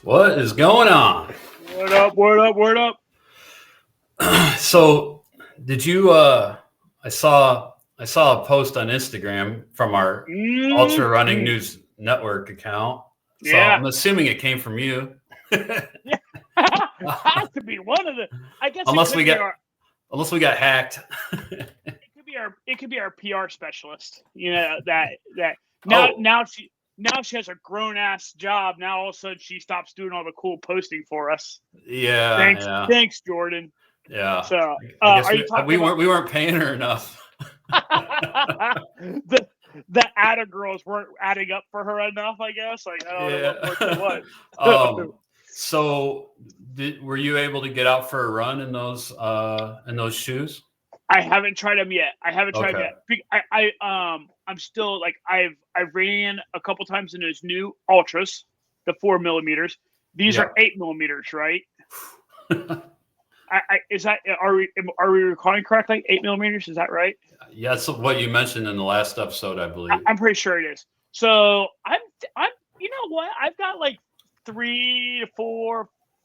What is going on? Word up, word up, word up. So, did you? I saw a post on Instagram from our Ultra Running News Network account. So Yeah. I'm assuming it came from you. Yeah. Has to be one of the. I guess unless we got hacked. It could be our PR specialist. You know that now she has a grown ass job. Now all of a sudden she stops doing all the cool posting for us. Yeah. Thanks, Jordan. Yeah. So I guess we weren't paying her enough. the ATA girls weren't adding up for her enough, I guess. Like I don't know what. So were you able to get out for a run in those shoes? I haven't tried them yet. I'm still like I ran a couple times in those new ultras, the 4 millimeters. These are 8 millimeters, right? Are we recording correctly? 8 millimeters, is that right? Yeah, that's what you mentioned in the last episode, I believe. I'm pretty sure it is. So I'm you know what? I've got like 3 to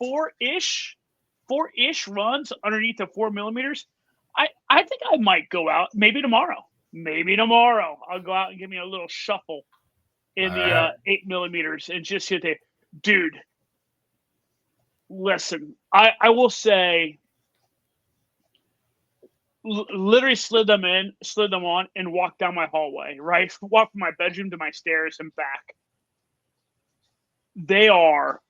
4-ish runs underneath the 4 millimeters. I think I might go out maybe tomorrow. I'll go out and give me a little shuffle in the 8 millimeters and just hit there. Dude, listen, I will say literally slid them on and walked down my hallway, right? Walk from my bedroom to my stairs and back. They are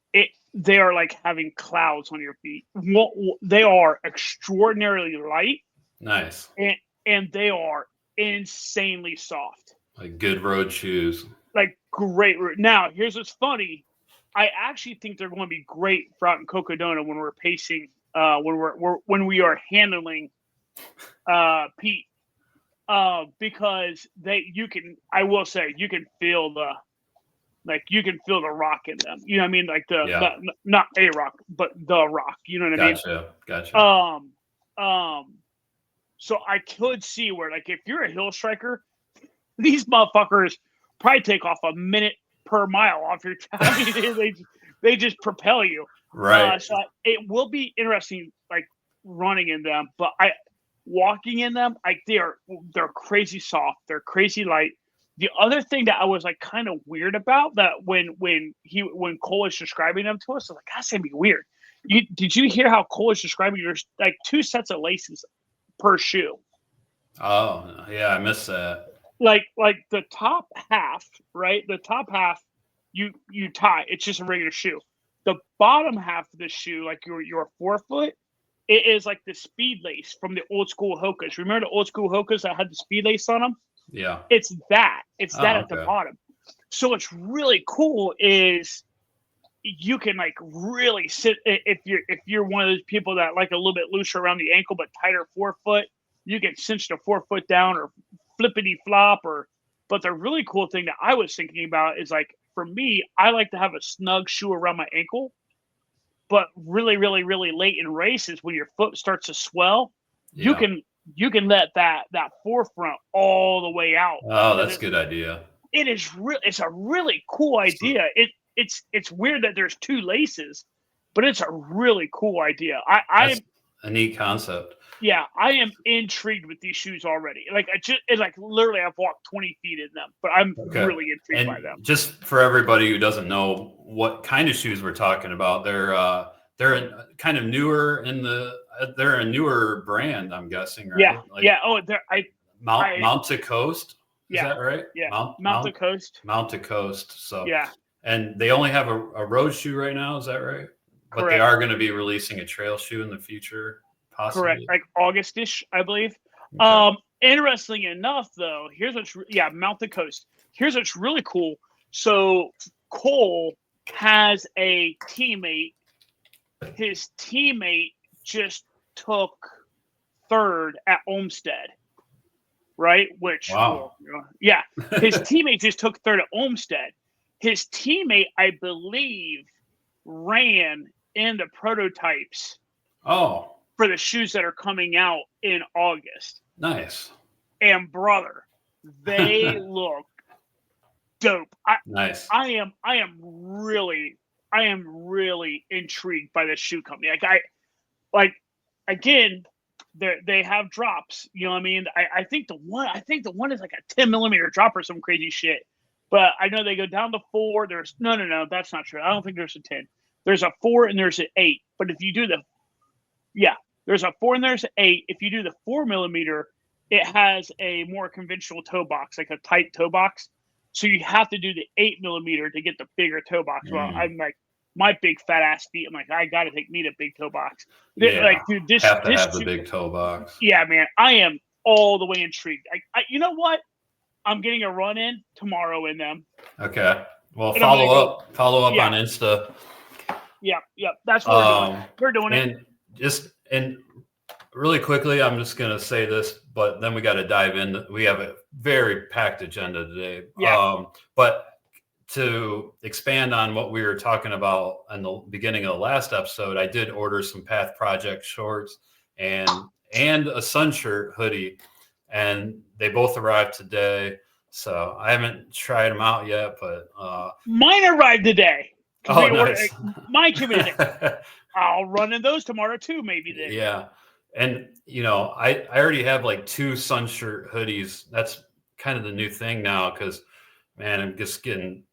like having clouds on your feet. They are extraordinarily light. Nice. And they are insanely soft. Like good road shoes. Like great. Now, here's what's funny. I actually think they're going to be great for out in Cocodona when we're pacing, when we are handling Pete, because I will say you can feel the rock in them. You know what I mean? Like not a rock, but the rock. You know what I mean? Gotcha. So I could see where, like, if you're a hill striker, these motherfuckers probably take off a minute per mile off your time. They just propel you. Right. So it will be interesting, like running in them, but walking in them, they're crazy soft. They're crazy light. The other thing that I was like kind of weird about that when Cole was describing them to us, I was like, that's gonna be weird. Did you hear how Cole was describing there's like 2 sets of laces per shoe? Oh yeah, I missed that. Like the top half, right? The top half you tie. It's just a regular shoe. The bottom half of the shoe, like your forefoot, it is like the speed lace from the old school Hokas. Remember the old school Hokas that had the speed lace on them? Yeah. It's that. It's that at the bottom. So what's really cool is you can like really sit if you're one of those people that like a little bit looser around the ankle but tighter forefoot, you can cinch the forefoot down or flippity flop but the really cool thing that I was thinking about is like for me, I like to have a snug shoe around my ankle, but really, really, really late in races when your foot starts to swell, you can let that forefront all the way out. Oh, that's a good idea. It's a really cool idea. It's weird that there's 2 laces, but it's a really cool idea. That's a neat concept. Yeah, I am intrigued with these shoes already. Like literally I've walked 20 feet in them, but I'm really intrigued by them. Just for everybody who doesn't know what kind of shoes we're talking about, they're kind of newer they're a newer brand, I'm guessing, right? Yeah. Like, yeah. Oh, Mount to Coast. Is that right? Yeah. Mount to Coast. Mount to Coast. So yeah. And they only have a road shoe right now, is that right? But they are going to be releasing a trail shoe in the future, possibly. Correct. Like August-ish, I believe. Okay. Interesting enough, though, Mount to Coast. Here's what's really cool. So Cole has a teammate. His teammate just took 3rd at Umstead, right? Which, wow. His teammate just took 3rd at Umstead. His teammate, I believe, ran in the prototypes. Oh. For the shoes that are coming out in August. Nice. And brother, they look dope. Nice. I am really am really intrigued by this shoe company. Again, they have drops. You know what I mean? I think the one is like a 10 millimeter drop or some crazy shit. But I know they go down to 4. There's no, that's not true. I don't think there's a 10. There's a 4 and there's an 8. But if you do there's a 4 and there's an 8. If you do the 4 millimeter, it has a more conventional toe box, like a tight toe box. So you have to do the 8 millimeter to get the bigger toe box. Well, I'm like, my big fat ass feet, I'm like, I got to take me the big toe box. Yeah, like, dude, this have the big toe box. Yeah, man, I am all the way intrigued. You know what? I'm getting a run in tomorrow in them. Okay. Well, follow up on Insta. Yeah. That's what we're doing. And really quickly, I'm just going to say this, but then we got to dive in. We have a very packed agenda today. Yeah. But to expand on what we were talking about in the beginning of the last episode, I did order some Path Project shorts and a sun shirt hoodie, and they both arrived today. So I haven't tried them out yet, but mine arrived today. Oh, nice. Mine came in today. I'll run in those tomorrow too, maybe then. Yeah. And, I already have like 2 sun shirt hoodies. That's kind of the new thing now because, man, I'm just getting,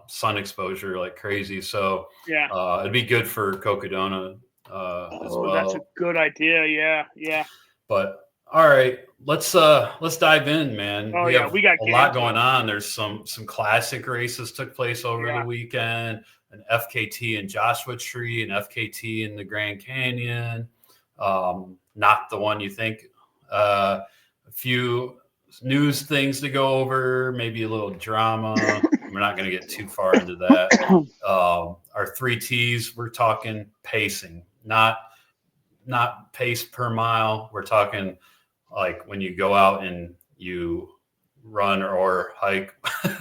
sun exposure like crazy. So yeah, it'd be good for Cocodona as well. That's a good idea. Yeah. But all right, let's dive in, man. We got a lot going on. There's some classic races took place over the weekend. An FKT in Joshua Tree, an FKT in the Grand Canyon. Not the one you think. A few news things to go over, maybe a little drama. We're not going to get too far into that. Our 3 T's, we're talking pacing, not pace per mile. We're talking like when you go out and you run or hike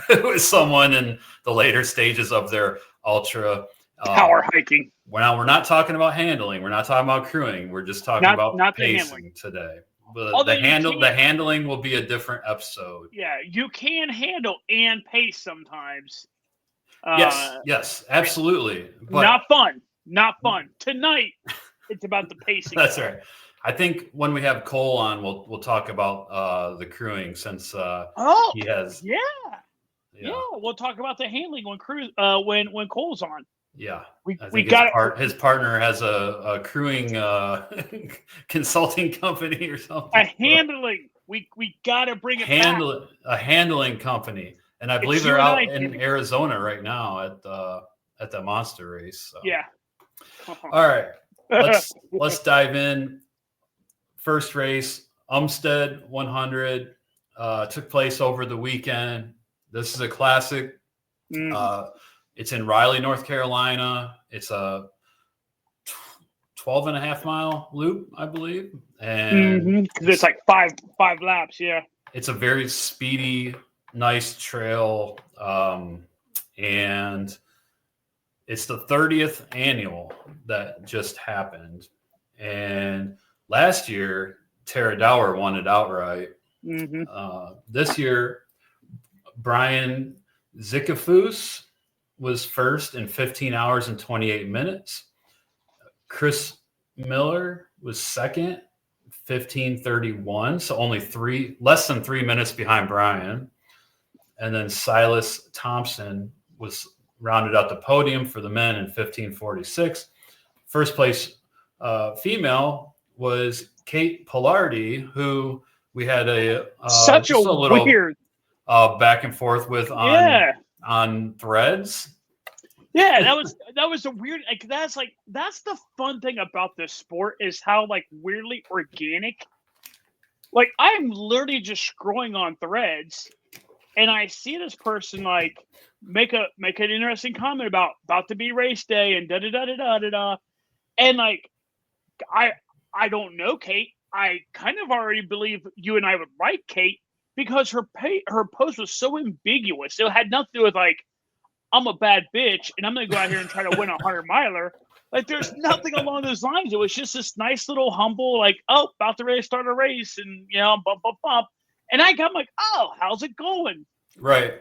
with someone in the later stages of their ultra power hiking. We're not talking about handling. We're not talking about crewing. We're just talking about pacing today. The handling will be a different episode. Yeah, you can handle and pace sometimes. Yes, absolutely. But not fun. Tonight, it's about the pacing. That's right. I think when we have Cole on, we'll talk about the crewing since he has. Yeah, we'll talk about the handling when Cole's on. Yeah, we got his partner has a crewing consulting company or something. A handling. We got to bring it back. A handling company, and I believe they're out in Arizona right now at the monster race. So. Yeah. All right, let's dive in. First race, Umstead 100, took place over the weekend. This is a classic. It's in Raleigh, North Carolina. It's a 12.5 mile loop, I believe. And it's like five laps. Yeah. It's a very speedy, nice trail. And it's the 30th annual that just happened. And last year, Tara Dower won it outright. This year, Brian Zikafus was first in 15 hours and 28 minutes. Chris Miller was second, 15:31, so only less than 3 minutes behind Brian. And then Silas Thompson was rounded out the podium for the men in 15:46. First place female was Kate Pillardi, who we had such a little weird back and forth with on threads. Yeah, that was a weird. That's the fun thing about this sport is how weirdly organic. I'm literally just scrolling on threads, and I see this person make an interesting comment about to be race day and da da da da da da, and I don't know Kate. I kind of already believe you and I would like Kate because her post was so ambiguous. It had nothing to do with I'm a bad bitch and I'm going to go out here and try to win a 100-miler. There's nothing along those lines. It was just this nice little humble, about to start a race and, bump, bump, bump. And I'm oh, how's it going? Right.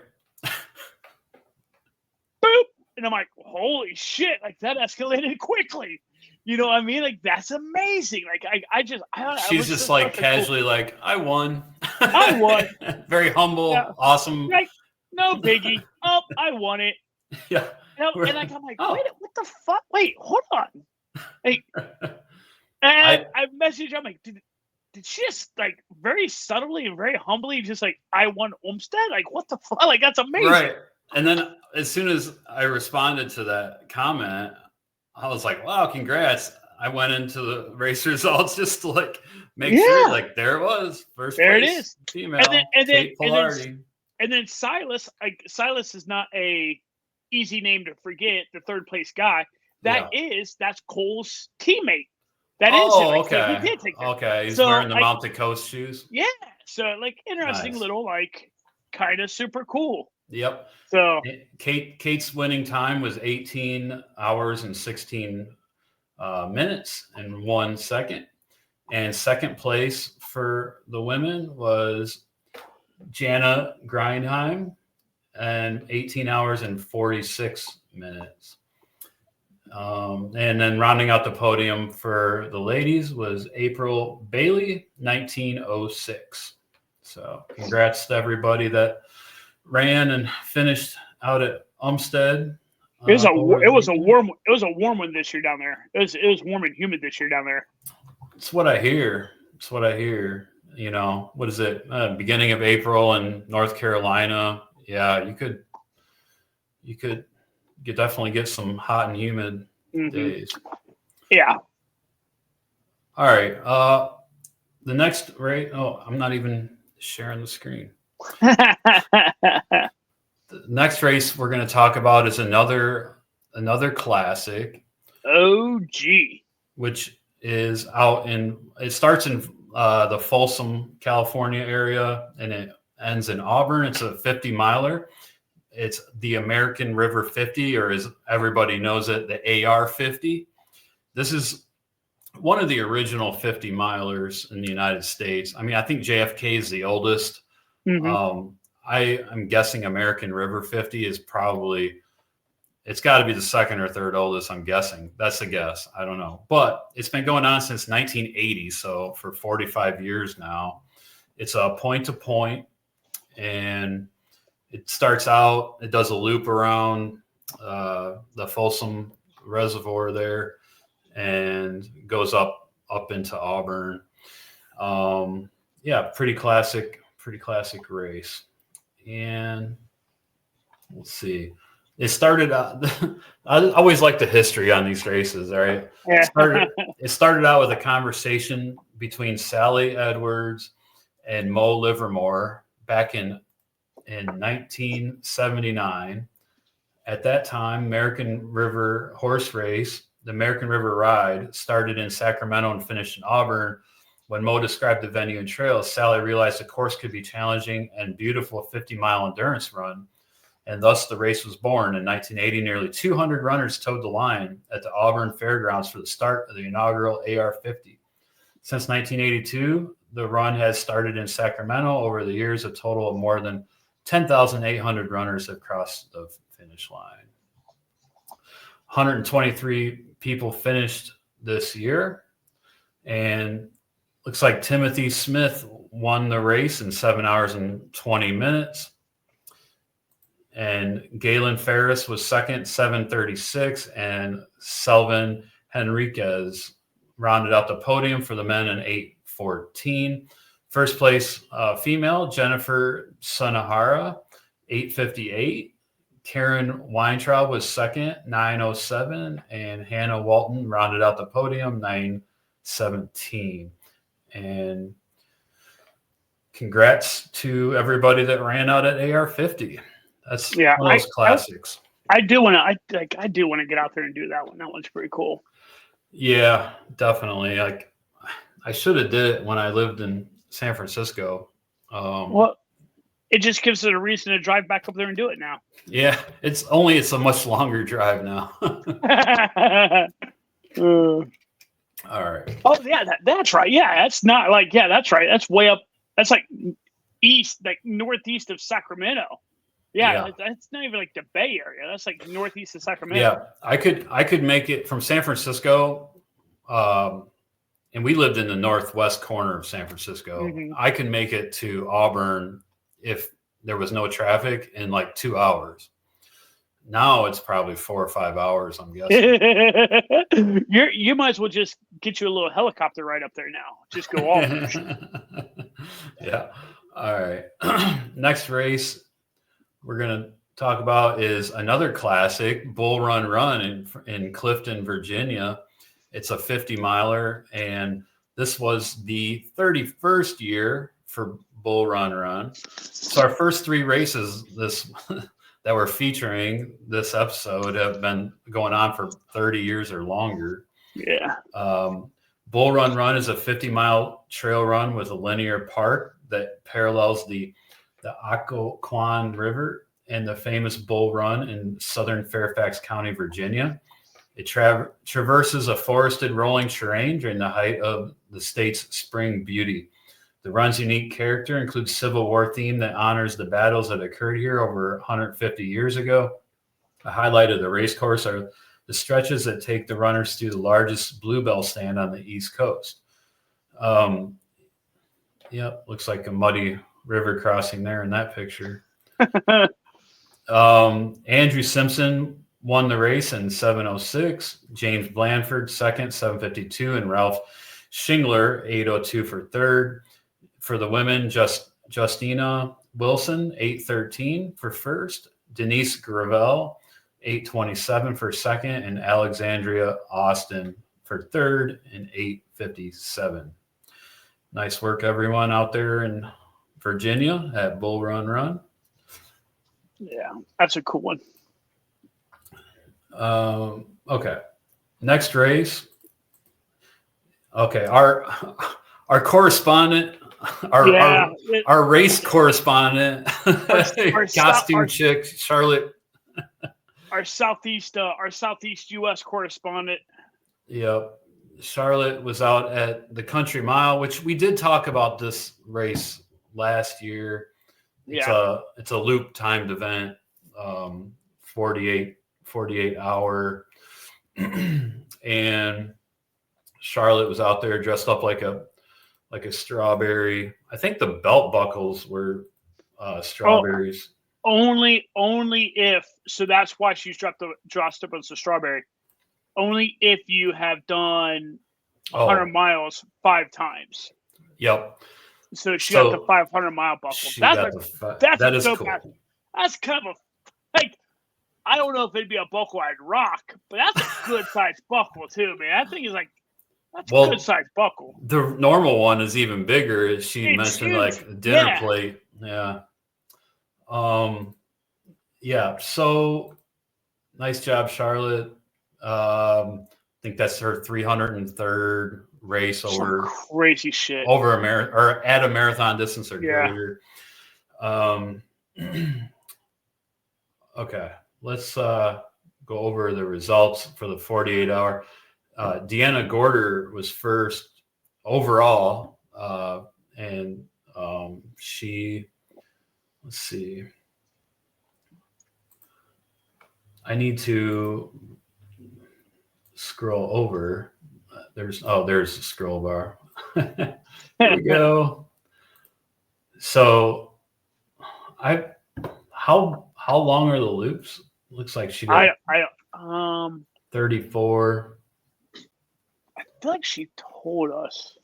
Boop. And I'm like, holy shit! Like that escalated quickly. You know what I mean? Like that's amazing. Like she's just like casually like, I won. I won. Very humble, awesome. Like, no biggie. Oh, I won it. Yeah. And like I'm like, wait, what the fuck? Wait, hold on. Like, and I messaged. I'm like, did she just like very subtly and very humbly just like, I won Umstead? Like, what the fuck? Like that's amazing. Right. And then as soon as I responded to that comment, I was like, wow, congrats. I went into the race results just to like make sure, like there it was. First there place, it is. Female. And then Silas, like Silas is not a easy name to forget, the third place guy. That's Cole's teammate. That is him. Okay. So he did take that. Okay. He's wearing the Mounted Coast shoes. Yeah. So like interesting little like kind of super cool. Yep. So Kate's winning time was 18 hours and 16 minutes and 1 second. And second place for the women was Jana Grindheim and 18 hours and 46 minutes. And then rounding out the podium for the ladies was April Bailey, 1906. So congrats to everybody that ran and finished out at Umstead. It was a warm one this year down there. It was warm and humid this year down there. It's what I hear. You know, what is it? Beginning of April in North Carolina. Yeah, you could definitely get some hot and humid days. Yeah. All right. The next race. Oh, I'm not even sharing the screen. The next race we're going to talk about is another classic. OG. Which is out it starts in the Folsom, California area, and it ends in Auburn. It's a 50 miler. It's the American River 50, or as everybody knows it, the AR50. This is one of the original 50 milers in the United States. I mean, I think JFK is the oldest. I'm guessing American River 50 is probably, it's got to be the second or third oldest, I'm guessing. That's a guess. I don't know. But it's been going on since 1980, so for 45 years now. It's a point-to-point, and it starts out, it does a loop around the Folsom Reservoir there and goes up into Auburn. Yeah, pretty classic race. And let's see. It started out, I always like the history on these races, all right? Yeah. It started out with a conversation between Sally Edwards and Mo Livermore back in 1979. At that time, American River horse race, the American River Ride, started in Sacramento and finished in Auburn. When Mo described the venue and trails, Sally realized the course could be challenging and beautiful 50-mile endurance run, and thus the race was born. In 1980, nearly 200 runners towed the line at the Auburn Fairgrounds for the start of the inaugural AR50. Since 1982, the run has started in Sacramento. Over the years, a total of more than 10,800 runners have crossed the finish line. 123 people finished this year, and looks like Timothy Smith won the race in 7 hours and 20 minutes. And Galen Ferris was second, 7:36, and Selvin Henriquez rounded out the podium for the men in 8:14. First place female, Jennifer Sunahara, 8:58. Karen Weintraub was second, 9:07, and Hannah Walton rounded out the podium, 9:17. And congrats to everybody that ran out at AR50. That's one of those classics. I do want to get out there and do that one. That one's pretty cool. Yeah, definitely. Like, I should have did it when I lived in San Francisco. Well, it just gives it a reason to drive back up there and do it now. Yeah, it's a much longer drive now. All right. Oh yeah, that's right. Yeah, that's not like, yeah, that's right. That's way up. That's like east, like northeast of Sacramento. Yeah, that's not even like the Bay Area. That's like northeast of Sacramento. Yeah, I could make it from San Francisco, and we lived in the northwest corner of San Francisco. I could make it to Auburn if there was no traffic in like 2 hours. Now it's probably 4 or 5 hours, I'm guessing. You might as well just get you a little helicopter right up there now. Just go all Yeah. All right. Next race we're going to talk about is another classic, Bull Run in Clifton, Virginia. It's a 50 miler, and this was the 31st year for Bull Run. So our first 3 races that we're featuring this episode have been going on for 30 years or longer. Yeah. Bull Run is a 50-mile trail run with a linear park that parallels the Occoquan River and the famous Bull Run in southern Fairfax County, Virginia. It traverses a forested rolling terrain during the height of the state's spring beauty. The run's unique character includes Civil War theme that honors the battles that occurred here over 150 years ago. A highlight of the race course are the stretches that take the runners through the largest bluebell stand on the East Coast. Looks like a muddy river crossing there in that picture. Andrew Simpson won the race in 7:06. James Blanford second, 7:52, and Ralph Shingler 8:02 for third. For the women, Justina Wilson 8:13 for first. Denise Gravel 8:27 for second, and Alexandria Austin for third and 8:57. Nice work, everyone out there in Virginia at Bull Run. Yeah, that's a cool one. Okay. Next race. Okay, our correspondent, our race correspondent, our costume chick, Charlotte. Our southeast U.S. correspondent. Yep. Charlotte was out at the Country Mile, which we did talk about this race last year. It's a loop timed event, 48 hour, and Charlotte was out there dressed up like a strawberry. I think the belt buckles were strawberries. Only if, so that's why she's dressed up as a strawberry. Only if you have done 100 miles 5 times. Yep. So she got the 500-mile buckle. That is cool. That's kind of like, I don't know if it'd be a buckle I'd rock, but that's a good sized buckle too, man. That thing is like, that's a good sized buckle. The normal one is even bigger. It's mentioned huge. Like a dinner plate. Yeah. So nice job, Charlotte. I think that's her 303rd race over crazy shit over or at a marathon distance or greater. Okay, let's go over the results for the 48 hour. Deanna Gorder was first overall, and she, let's see, I need to scroll over. There's a scroll bar. There we go. So how long are the loops? Looks like she did 34. I feel like she told us.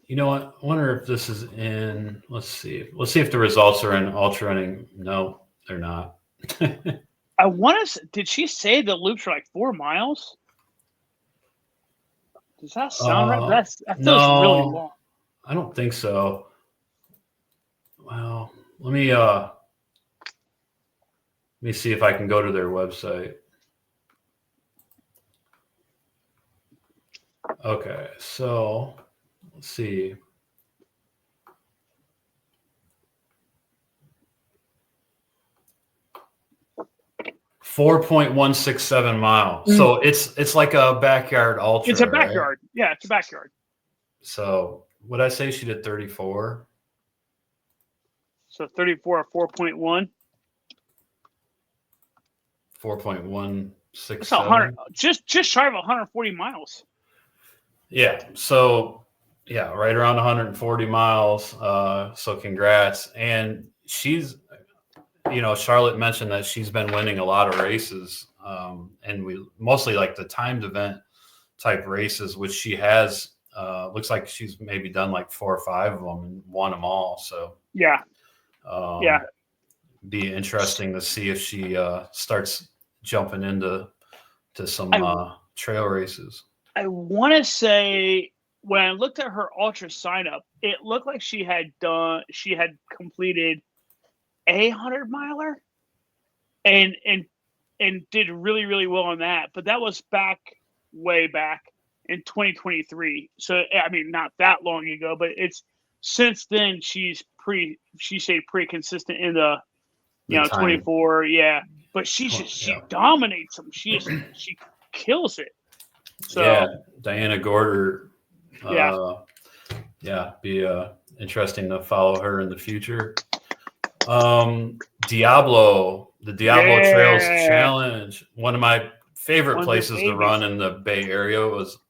You know what? I wonder if this is in, let's see if the results are in ultra running. No, they're not. I want to, did she say the loops are like 4 miles? Does that sound right? That feels really long. I don't think so. Well, let me see if I can go to their website. Okay, so let's see. .167 miles. So it's like a backyard ultra. It's a backyard. Right? Yeah, it's a backyard. So would I say she did 34? So 34 or 4.1? 4.167. Just shy of 140 miles. Yeah. So yeah, right around 140 miles. So congrats. And she's, Charlotte mentioned that she's been winning a lot of races. And we mostly like the timed event type races, which she has. Looks like she's maybe done like 4 or 5 of them and won them all. So yeah. Be interesting to see if she starts jumping into some trail races. I want to say when I looked at her ultra sign up, it looked like she had completed a 100-miler and did really, really well on that. But that was way back in 2023. So I mean, not that long ago, but it's since then she stayed pretty consistent in the 24. Yeah. But she dominates them. She kills it. So yeah, Diana Gorder. Be interesting to follow her in the future. Diablo, the Diablo Trails Challenge. One of my favorite places to run in the Bay Area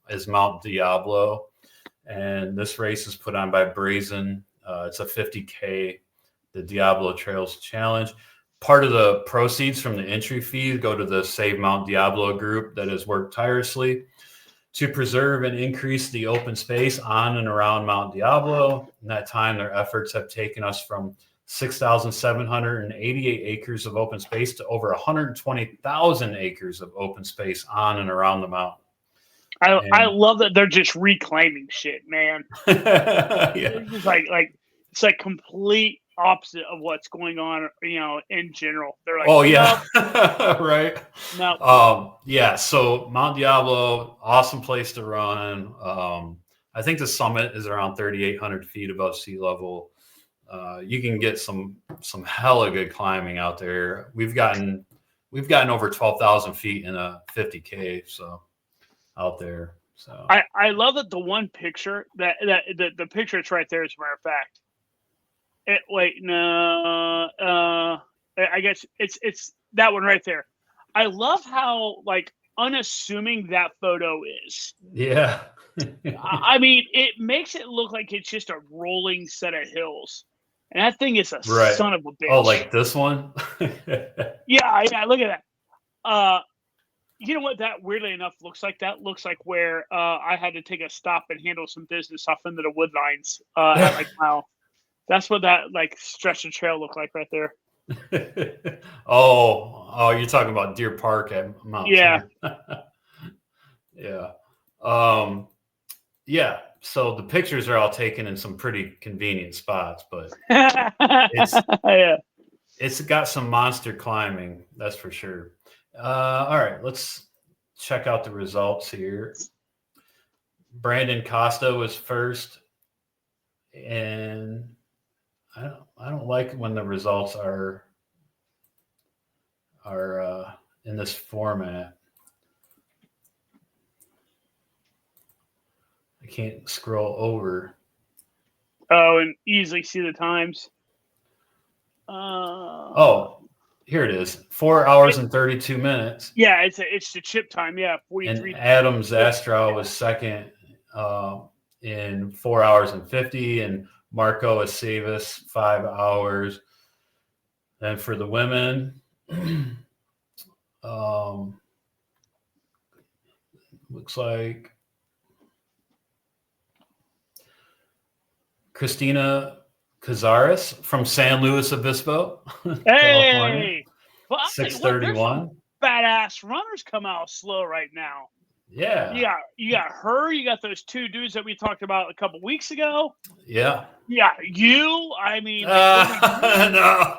is Mount Diablo, and this race is put on by Brazen. It's a 50K, the Diablo Trails Challenge. Part of the proceeds from the entry fee go to the Save Mount Diablo group that has worked tirelessly to preserve and increase the open space on and around Mount Diablo. In that time, their efforts have taken us from 6,788 acres of open space to over 120,000 acres of open space on and around the mountain. I love that they're just reclaiming shit, man. It's like complete opposite of what's going on, in general. They're like, right. No. So Mount Diablo, awesome place to run. I think the summit is around 3,800 feet above sea level. You can get some hella good climbing out there. We've gotten over 12,000 feet in a 50K. So out there. So I love that the one picture that the picture it's right there, as a matter of fact. I guess it's that one right there. I love how like unassuming that photo is. Yeah. I mean, it makes it look like it's just a rolling set of hills. And that thing is a son of a bitch. Oh, like this one? Yeah, look at that. You know what that weirdly enough looks like? That looks like where I had to take a stop and handle some business off into the woodlines at like mile. That's what that like stretch of trail looked like right there. Oh, you're talking about Deer Park at Mount. Yeah. Yeah. So the pictures are all taken in some pretty convenient spots, but it's got some monster climbing, that's for sure. All right, let's check out the results here. Brandon Costa was first, and I don't like when the results are in this format. I can't scroll over. Oh, and easily see the times. Here it is. 4 hours and 32 minutes. Yeah, it's the chip time. Yeah, 43. And Adam Zastrow was second in 4 hours and 50, and Marco Aceves 5 hours. And for the women, looks like Christina Cazares from San Luis Obispo, California. Well, 6:31. Badass runners come out slow right now. Yeah. You got her. You got those two dudes that we talked about a couple weeks ago. Yeah. Yeah. You. I mean, no.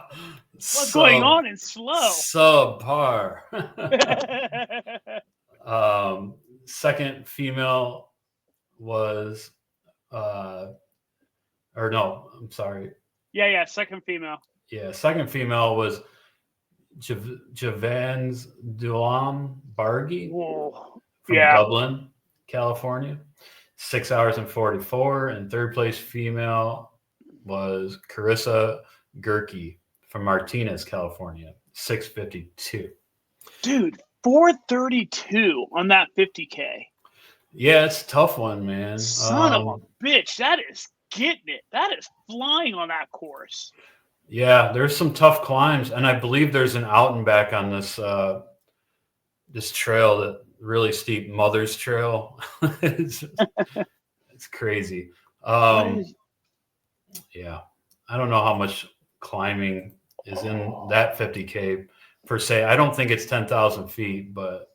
What's going on in slow? Subpar. Second female was, or no, I'm sorry. Yeah. Second female. Yeah. Second female was Javans Dulam Bargi from Dublin, California. 6 hours and 44. And third place female was Carissa Gerke from Martinez, California. 6:52. Dude, 4:32 on that 50K. Yeah, it's a tough one, man. Son of a bitch. That is getting it. That is flying on that course. Yeah, there's some tough climbs, and I believe there's an out and back on this this trail, that really steep Mother's Trail. it's crazy. Yeah, I don't know how much climbing is in that 50K per se. I don't think it's 10,000 feet, but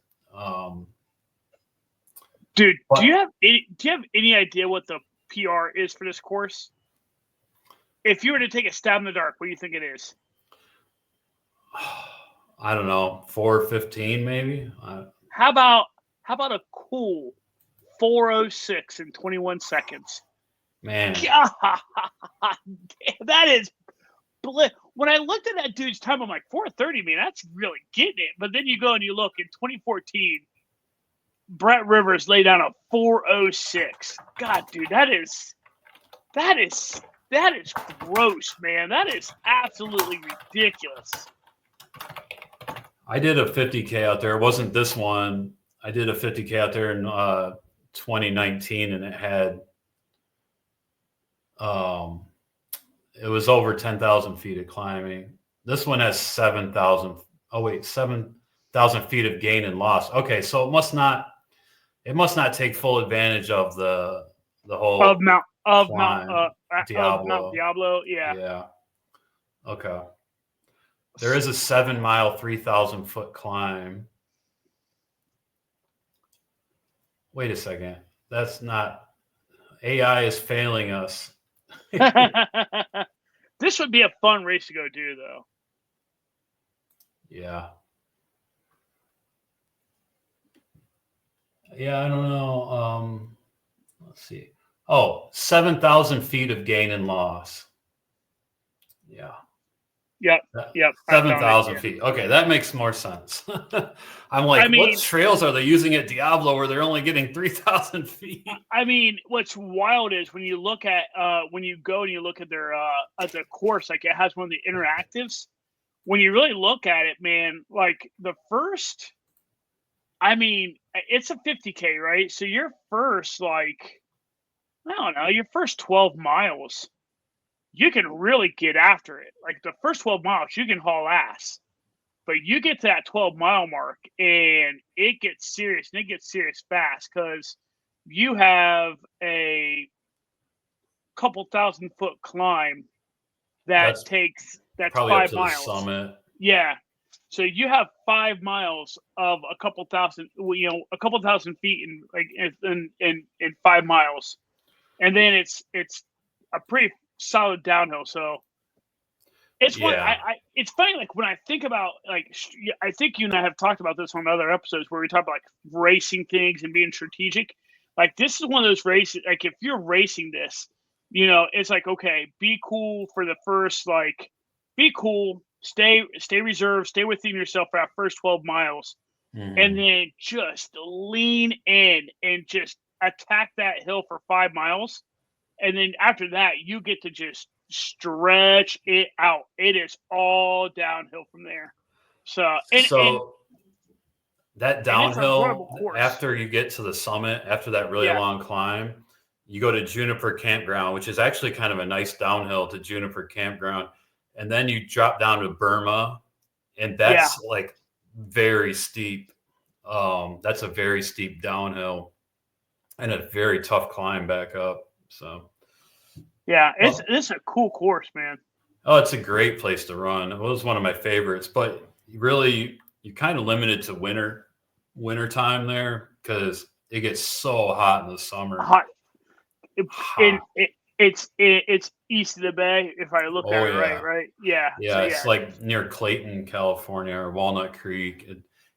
dude, do you have any idea what the PR is for this course? If you were to take a stab in the dark, what do you think it is? I don't know, 4:15 maybe. How about a cool 4:06 in 21 seconds? Man, God, that is. When I looked at that dude's time, I'm like 4:30, man, that's really getting it. But then you go and you look in 2014, Brett Rivers laid down a 4:06. God, dude, that is gross, man. That is absolutely ridiculous. I did a 50K out there. It wasn't this one. I did a 50K out there in 2019, and it had it was over 10,000 feet of climbing. This one has 7,000. Oh wait, 7,000 feet of gain and loss. Okay, so it must not take full advantage of the whole of Mount Diablo. Yeah. Yeah. Okay. There is a 7-mile, 3,000-foot climb. Wait a second. That's not. AI is failing us. This would be a fun race to go do, though. Yeah. Yeah, I don't know. Let's see. Oh, 7,000 feet of gain and loss. Yeah. Yep. 7,000 feet. Okay, that makes more sense. I'm like, what trails are they using at Diablo where they're only getting 3,000 feet? I mean, what's wild is when you look at when you go and you look at their course, like it has one of the interactives. When you really look at it, man, like the first, I mean, it's a 50K, right? So your first, like, I don't know, your first 12 miles, you can really get after it. Like the first 12 miles, you can haul ass. But you get to that 12-mile mark and it gets serious, and it gets serious fast because you have a couple 1,000-foot climb that's probably 5 up to miles. The summit. Yeah. So you have 5 miles of a couple thousand feet in 5 miles. And then it's a pretty solid downhill. So it's it's funny, like when I think about, like, I think you and I have talked about this on other episodes where we talk about like racing things and being strategic. Like this is one of those races, like if you're racing this, it's like, okay, be cool for the first, like, be cool, stay reserved, stay within yourself for that first 12 miles. Mm-hmm. And then just lean in and just attack that hill for 5 miles. And then after that, you get to just stretch it out. It is all downhill from there. So that downhill, after you get to the summit, after that really long climb, you go to Juniper Campground, which is actually kind of a nice downhill to Juniper Campground. And then you drop down to Burma, and that's like very steep. That's a very steep downhill and a very tough climb back up. So yeah, it's a cool course, man. Oh, it's a great place to run. It was one of my favorites, but really you're kind of limited to winter time there because it gets so hot in the summer. It's east of the bay, if I look at it right. Yeah. Yeah, it's like near Clayton, California, or Walnut Creek.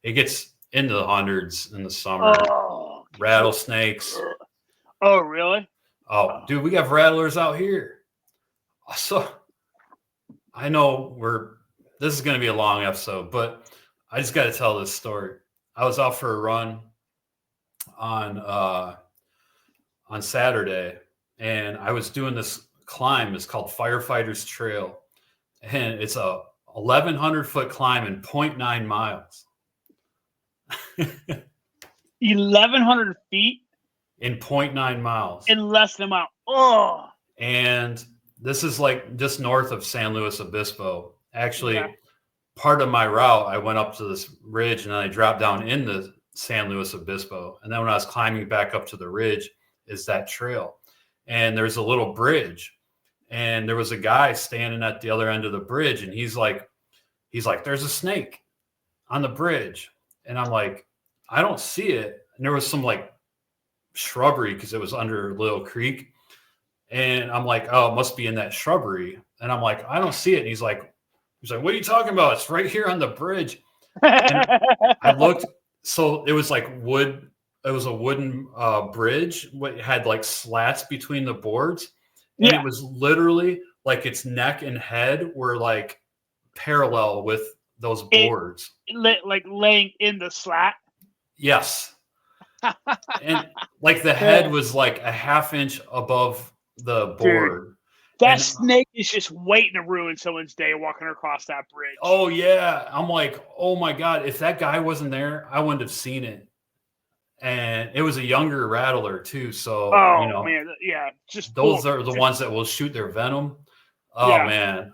It gets into the hundreds in the summer. Oh, rattlesnakes. Oh, really? Oh, dude, we got rattlers out here. So I know this is going to be a long episode, but I just got to tell this story. I was out for a run on Saturday, and I was doing this climb. It's called Firefighters Trail, and it's a 1,100-foot climb in 0.9 miles. 1,100 feet in 0.9 miles. In less than a mile. Oh. And this is like just north of San Luis Obispo. Actually, part of my route, I went up to this ridge and then I dropped down into San Luis Obispo. And then when I was climbing back up to the ridge is that trail. And there's a little bridge. And there was a guy standing at the other end of the bridge. And he's like, there's a snake on the bridge. And I'm like, I don't see it. And there was some like shrubbery because it was under a little creek. And I'm like, oh, it must be in that shrubbery. And I'm like, I don't see it. And he's like, what are you talking about? It's right here on the bridge. And I looked, so it was like wood. It was a wooden bridge. It had like slats between the boards. And it was literally like its neck and head were like parallel with those boards. Like laying in the slat? Yes. And like the head was like a half inch above the board. Dude, that snake is just waiting to ruin someone's day walking across that bridge. Oh yeah. I'm like, oh my God, if that guy wasn't there, I wouldn't have seen it. And it was a younger rattler too. So man, just those are the ones that will shoot their venom. Oh man.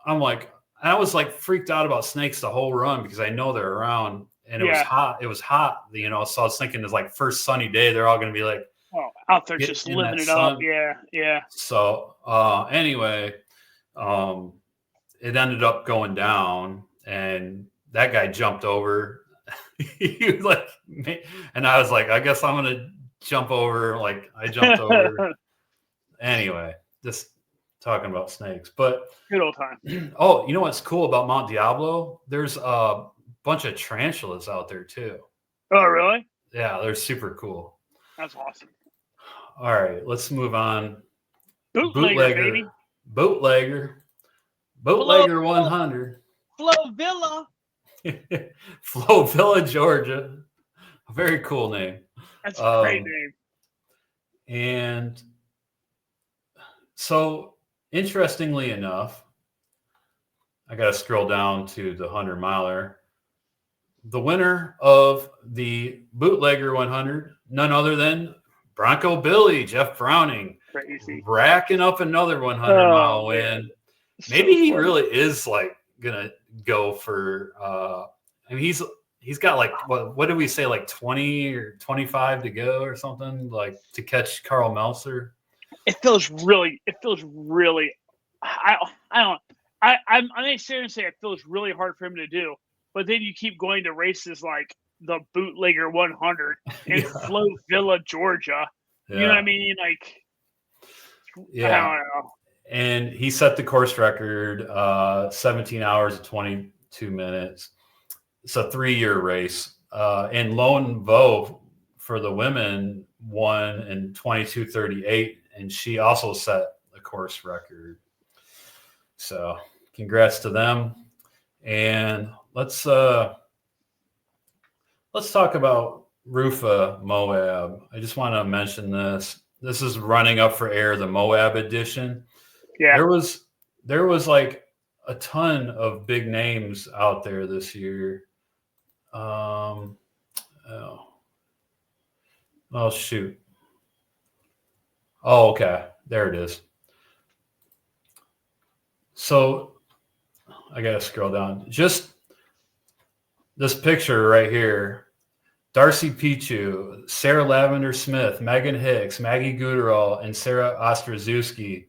I'm like, I was like freaked out about snakes the whole run because I know they're around and it was hot. It was hot, so I was thinking it's like first sunny day, they're all going to be like, out there just living it up. Yeah. So anyway, it ended up going down and that guy jumped over. He was like, and I was like, I guess I'm going to jump over. Like I jumped over. Anyway, just talking about snakes, but good old time. Oh, you know what's cool about Mount Diablo? There's a bunch of tarantulas out there too. Oh, really? Yeah, they're super cool. That's awesome. All right, let's move on. Bootlegger, baby. Bootlegger 100. Flowvilla. Flowvilla, Georgia. A very cool name. That's a great name. And so, interestingly enough, I got to scroll down to the 100-miler. The winner of the Bootlegger 100, none other than Bronco Billy, Jeff Browning. Crazy. Racking up another 100-mile win. Maybe he really is like going to go for, I mean, he's got like, what did we say, like 20 or 25 to go or something, like to catch Carl Meltzer? It feels really, I may seriously say it feels really hard for him to do. But then you keep going to races like the Bootlegger 100 in Flowvilla, Georgia. You know what I mean? Like, I don't know. And he set the course record, 17 hours and 22 minutes. It's a 3-year race. And Lone Vo for the women won in 22:38, and she also set the course record. So congrats to them. And let's talk about RUFA Moab. I just want to mention this. This is running up for air, the Moab edition. Yeah. There was like a ton of big names out there this year. Oh shoot. Oh, okay. There it is. So I gotta scroll down. Just this picture right here. Darcy Pichu, Sarah Lavender Smith, Megan Hicks, Maggie Guterall, and Sarah Ostrozewski.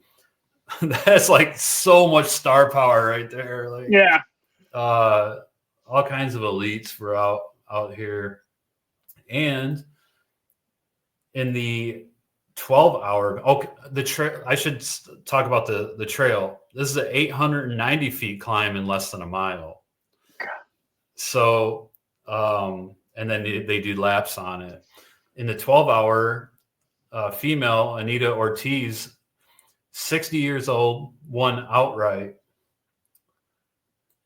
That's like so much star power right there. Like, all kinds of elites were out here. And in the 12-hour, I should talk about the trail. This is an 890 feet climb in less than a mile. So, and then they do laps on it. In the 12-hour, female Anita Ortiz, 60 years old, won outright.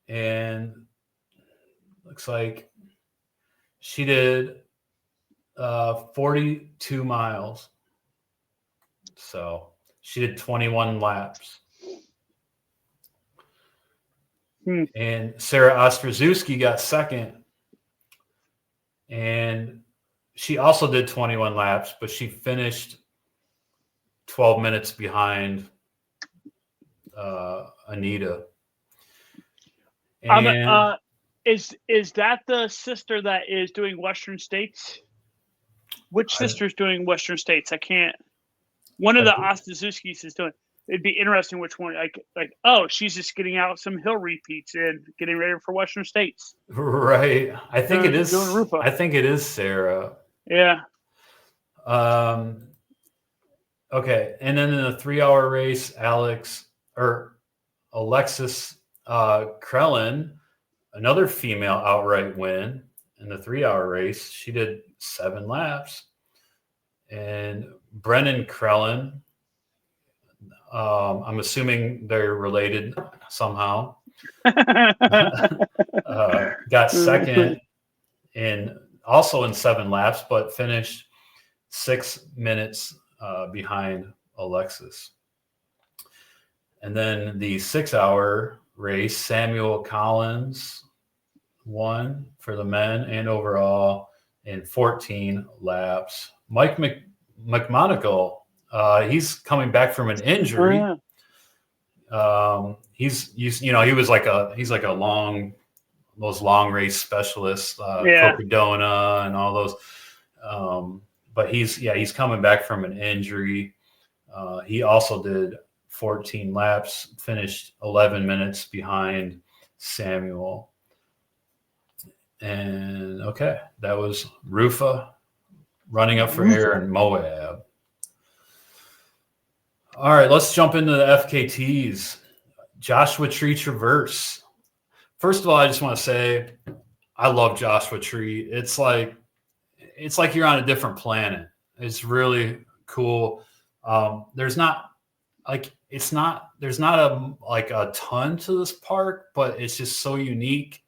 And looks like she did 42 miles. So she did 21 laps. And Sarah Ostrozewski got second And she also did 21 laps, but she finished 12 minutes behind Anita. And is that the sister that is doing Western States? Which sister's doing Western States? I can't. One of the Ostazuskis is doing. It'd be interesting which one. Like, oh, she's just getting out some hill repeats and getting ready for Western States. Right. I think it is. Doing RUFA. I think it is Sarah. Yeah. Okay, and then in the 3-hour race, Alexis Krellin, another female outright win in the 3-hour race. She did 7 laps. And Brennan Krellin, I'm assuming they're related somehow, got second also in 7 laps, but finished 6 minutes behind Alexis. And then the 6-hour race, Samuel Collins won for the men and overall in 14 laps. Mike McMonagle, he's coming back from an injury. He's like a long race specialist, Copacabana and all those. But he's coming back from an injury. He also did 14 laps, finished 11 minutes behind Samuel. And okay, that was RUFA running up for air in Moab. All right, let's jump into the FKTs. Joshua Tree Traverse. First of all, I just want to say I love Joshua Tree. It's like you're on a different planet. It's really cool. There's not a ton to this park, but it's just so unique.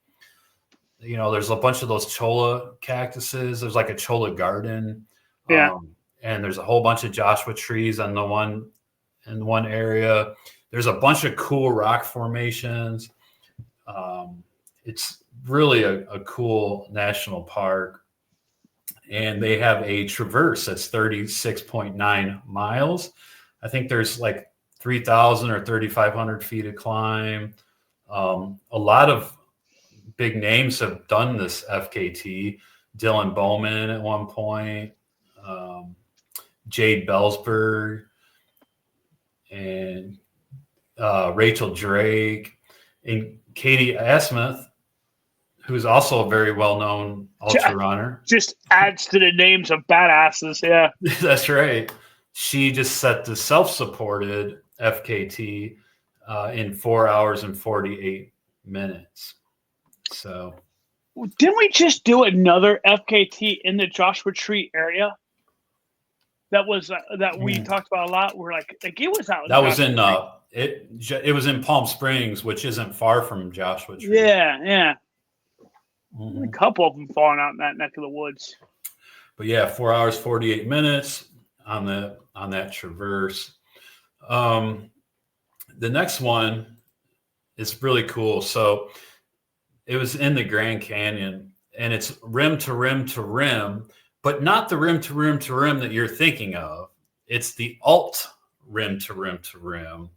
You know, there's a bunch of those cholla cactuses. There's like a cholla garden. And there's a whole bunch of Joshua trees in one area. There's a bunch of cool rock formations. It's really a cool national park. And they have a traverse that's 36.9 miles. I think there's like 3,000 or 3,500 feet of climb. A lot of big names have done this FKT. Dylan Bowman at one point, Jade Bellsberg, and Rachel Drake, and Katie Asmuth, who's also a very well-known ultra runner. Just adds to the names of badasses, yeah. That's right. She just set the self-supported FKT in 4 hours and 48 minutes. So, didn't we just do another FKT in the Joshua Tree area? That was that we talked about a lot. We're like it was out. That was in it was in Palm Springs, which isn't far from Joshua Tree. Yeah. A couple of them falling out in that neck of the woods. But yeah, 4 hours 48 minutes on that traverse. The next one is really cool. So it was in the Grand Canyon, and it's rim to rim to rim, but not the rim to rim to rim that you're thinking of. It's the alt rim to rim to rim,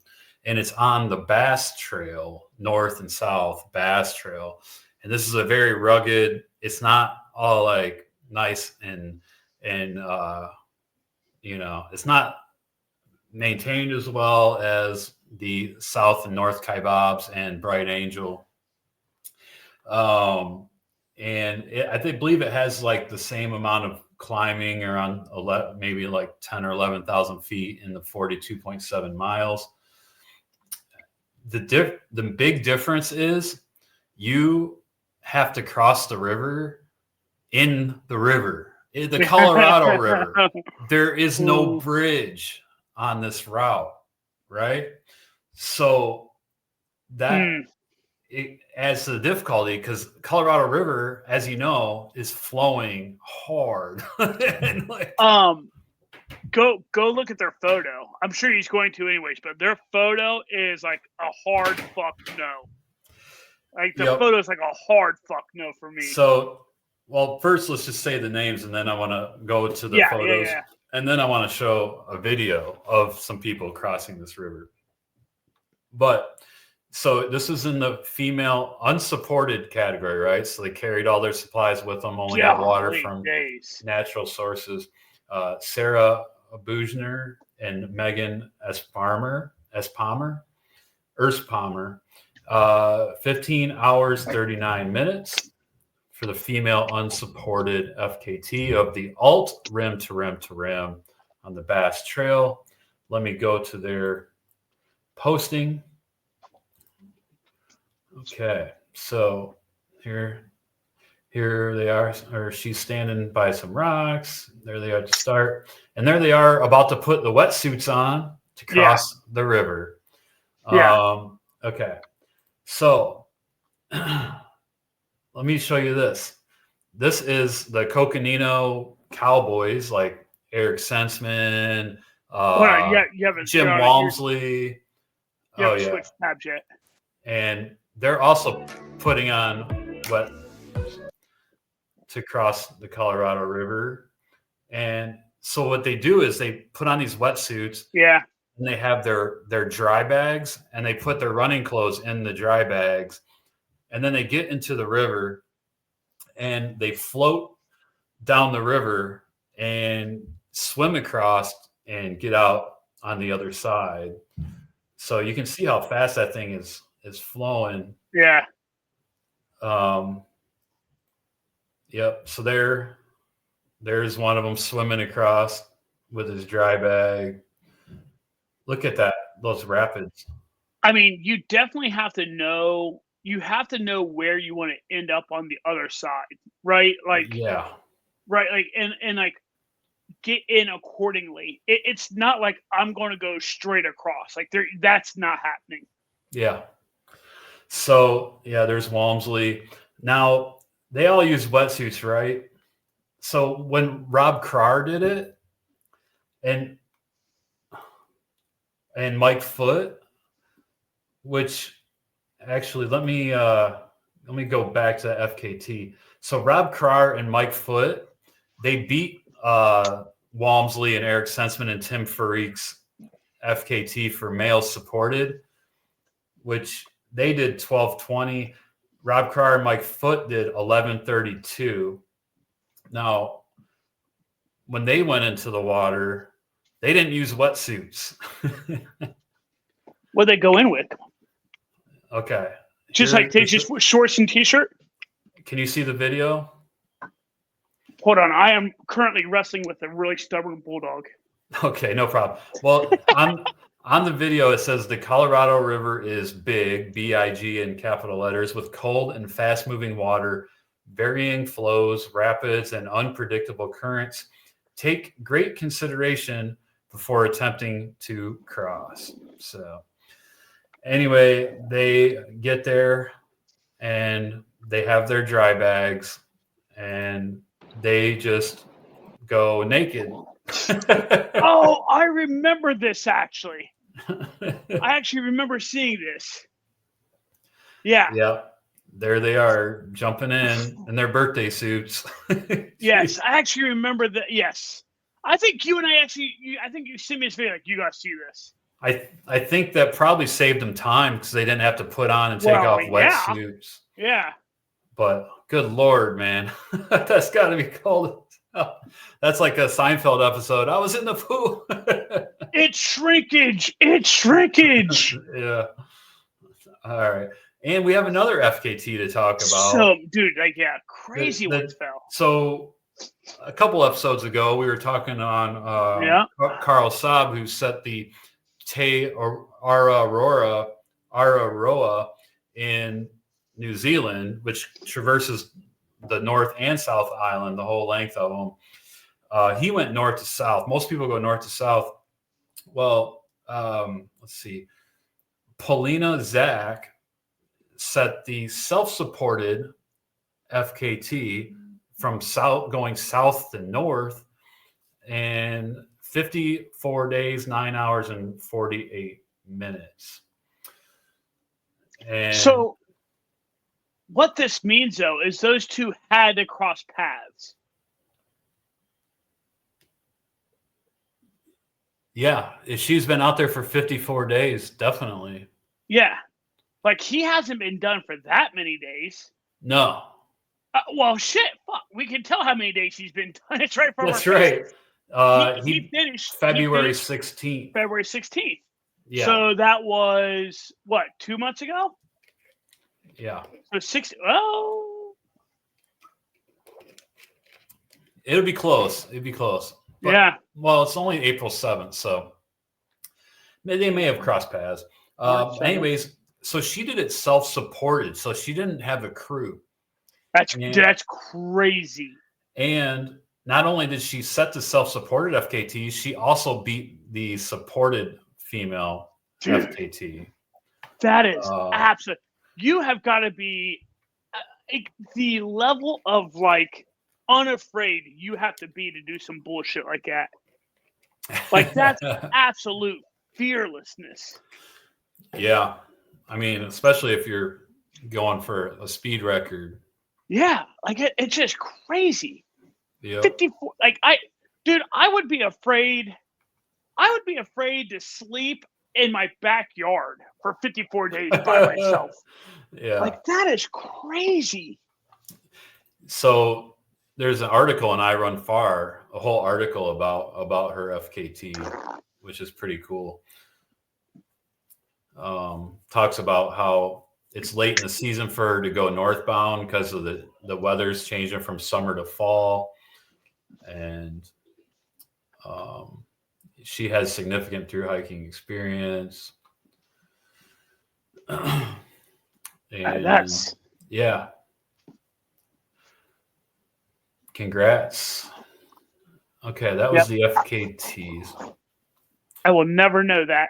and it's on the Bass Trail, north and south Bass Trail. And this is a very rugged, it's not all like nice and it's not maintained as well as the South and North Kaibabs and Bright Angel. I believe it has like the same amount of climbing, around maybe like 10 or 11,000 feet in the 42.7 miles. The big difference is you have to cross the river in the river, the Colorado River. There is no bridge on this route, right? So that it adds to the difficulty, because Colorado River, as you know, is flowing hard. And go look at their photo. I'm sure he's going to anyways, but their photo is like a hard fuck no. Like the photo is like a hard fuck no for me. So Well, first, let's just say the names, and then I want to go to the photos. Yeah. And then I want to show a video of some people crossing this river. But so this is in the female unsupported category, right? So they carried all their supplies with them, only got water from natural sources. Sarah Bujner and Megan Espalmer, 15 hours, 39 minutes for the female unsupported FKT of the alt rim to rim to rim on the Bass Trail. Let me go to their posting. Okay, so here they are, or she's standing by some rocks. There they are to start. And there they are about to put the wetsuits on to cross the river. Okay, so let me show you this. This is the Coconino Cowboys, like Eric Sensman, Jim Walmsley. You haven't switched tabs yet. And they're also putting on wet to cross the Colorado River. And so what they do is they put on these wetsuits. Yeah. And they have their dry bags, and they put their running clothes in the dry bags. And then they get into the river and they float down the river and swim across and get out on the other side. So you can see how fast that thing is flowing. Yeah. Yep. So there's one of them swimming across with his dry bag. Look at that, those rapids. I mean, you definitely have to know. You have to know where you want to end up on the other side, right? Like, right. Like, and like, get in accordingly. It's not like I'm going to go straight across. Like, that's not happening. Yeah. So there's Walmsley. Now they all use wetsuits, right? So when Rob Carr did it, and Mike Foote, which actually let me go back to FKT. So Rob Carr and Mike Foote, they beat Walmsley and Eric Sensman and Tim Farrique's FKT for male supported, which they did 12:20. Rob Carr and Mike Foote did 11:32. Now, when they went into the water, they didn't use wetsuits. What'd they go in with? Okay. Just shorts and t-shirt? Can you see the video? Hold on. I am currently wrestling with a really stubborn bulldog. Okay, no problem. Well, on the video, it says the Colorado River is big, B-I-G in capital letters, with cold and fast-moving water, varying flows, rapids, and unpredictable currents. Take great consideration before attempting to cross. So anyway, they get there and they have their dry bags and they just go naked. Oh, I remember this actually. I actually remember seeing this. Yeah. Yep. There they are jumping in their birthday suits. Yes, I actually remember that. Yes. I think you and I I think you sent me this video, like, you got to see this. I think that probably saved them time because they didn't have to put on and take off wetsuits. Yeah. But good Lord, man, that's got to be cold. That's like a Seinfeld episode. I was in the pool. It's shrinkage. It's shrinkage. Yeah. All right. And we have another FKT to talk about. So, dude, crazy ones fell. So a couple episodes ago, we were talking on Carl Saab, who set the Araroa in New Zealand, which traverses the North and South Island, the whole length of them. He went north to south. Most people go north to south. Well, let's see. Paulina Zach set the self-supported FKT from going south to north, and 54 days, 9 hours, and 48 minutes. And so what this means, though, is those two had to cross paths. Yeah, if she's been out there for 54 days, definitely. Yeah. Like, he hasn't been done for that many days. No. Well, shit, fuck. We can tell how many days he's been done. It's right from That's right. He finished February 16th. February 16th. Yeah. So that was, what, 2 months ago? Yeah. So It'll be close. It'd be close. But, yeah. Well, it's only April 7th, so they may have crossed paths. Anyways, so she did it self-supported, so she didn't have a crew. That's crazy. And not only did she set the self-supported FKT, she also beat the supported female FKT. That is absolute. You have got to be the level of like unafraid you have to be to do some bullshit like that. Like, that's absolute fearlessness. Yeah. I mean, especially if you're going for a speed record. Yeah. Like, it's just crazy. Yep. 54. Like, I would be afraid. I would be afraid to sleep in my backyard for 54 days by myself. Yeah. Like, that is crazy. So there's an article in I Run Far, a whole article about her FKT, which is pretty cool. Talks about how it's late in the season for her to go northbound because of the weather's changing from summer to fall. And she has significant through hiking experience. And yeah. Congrats. Okay, that was the FKTs. I will never know that.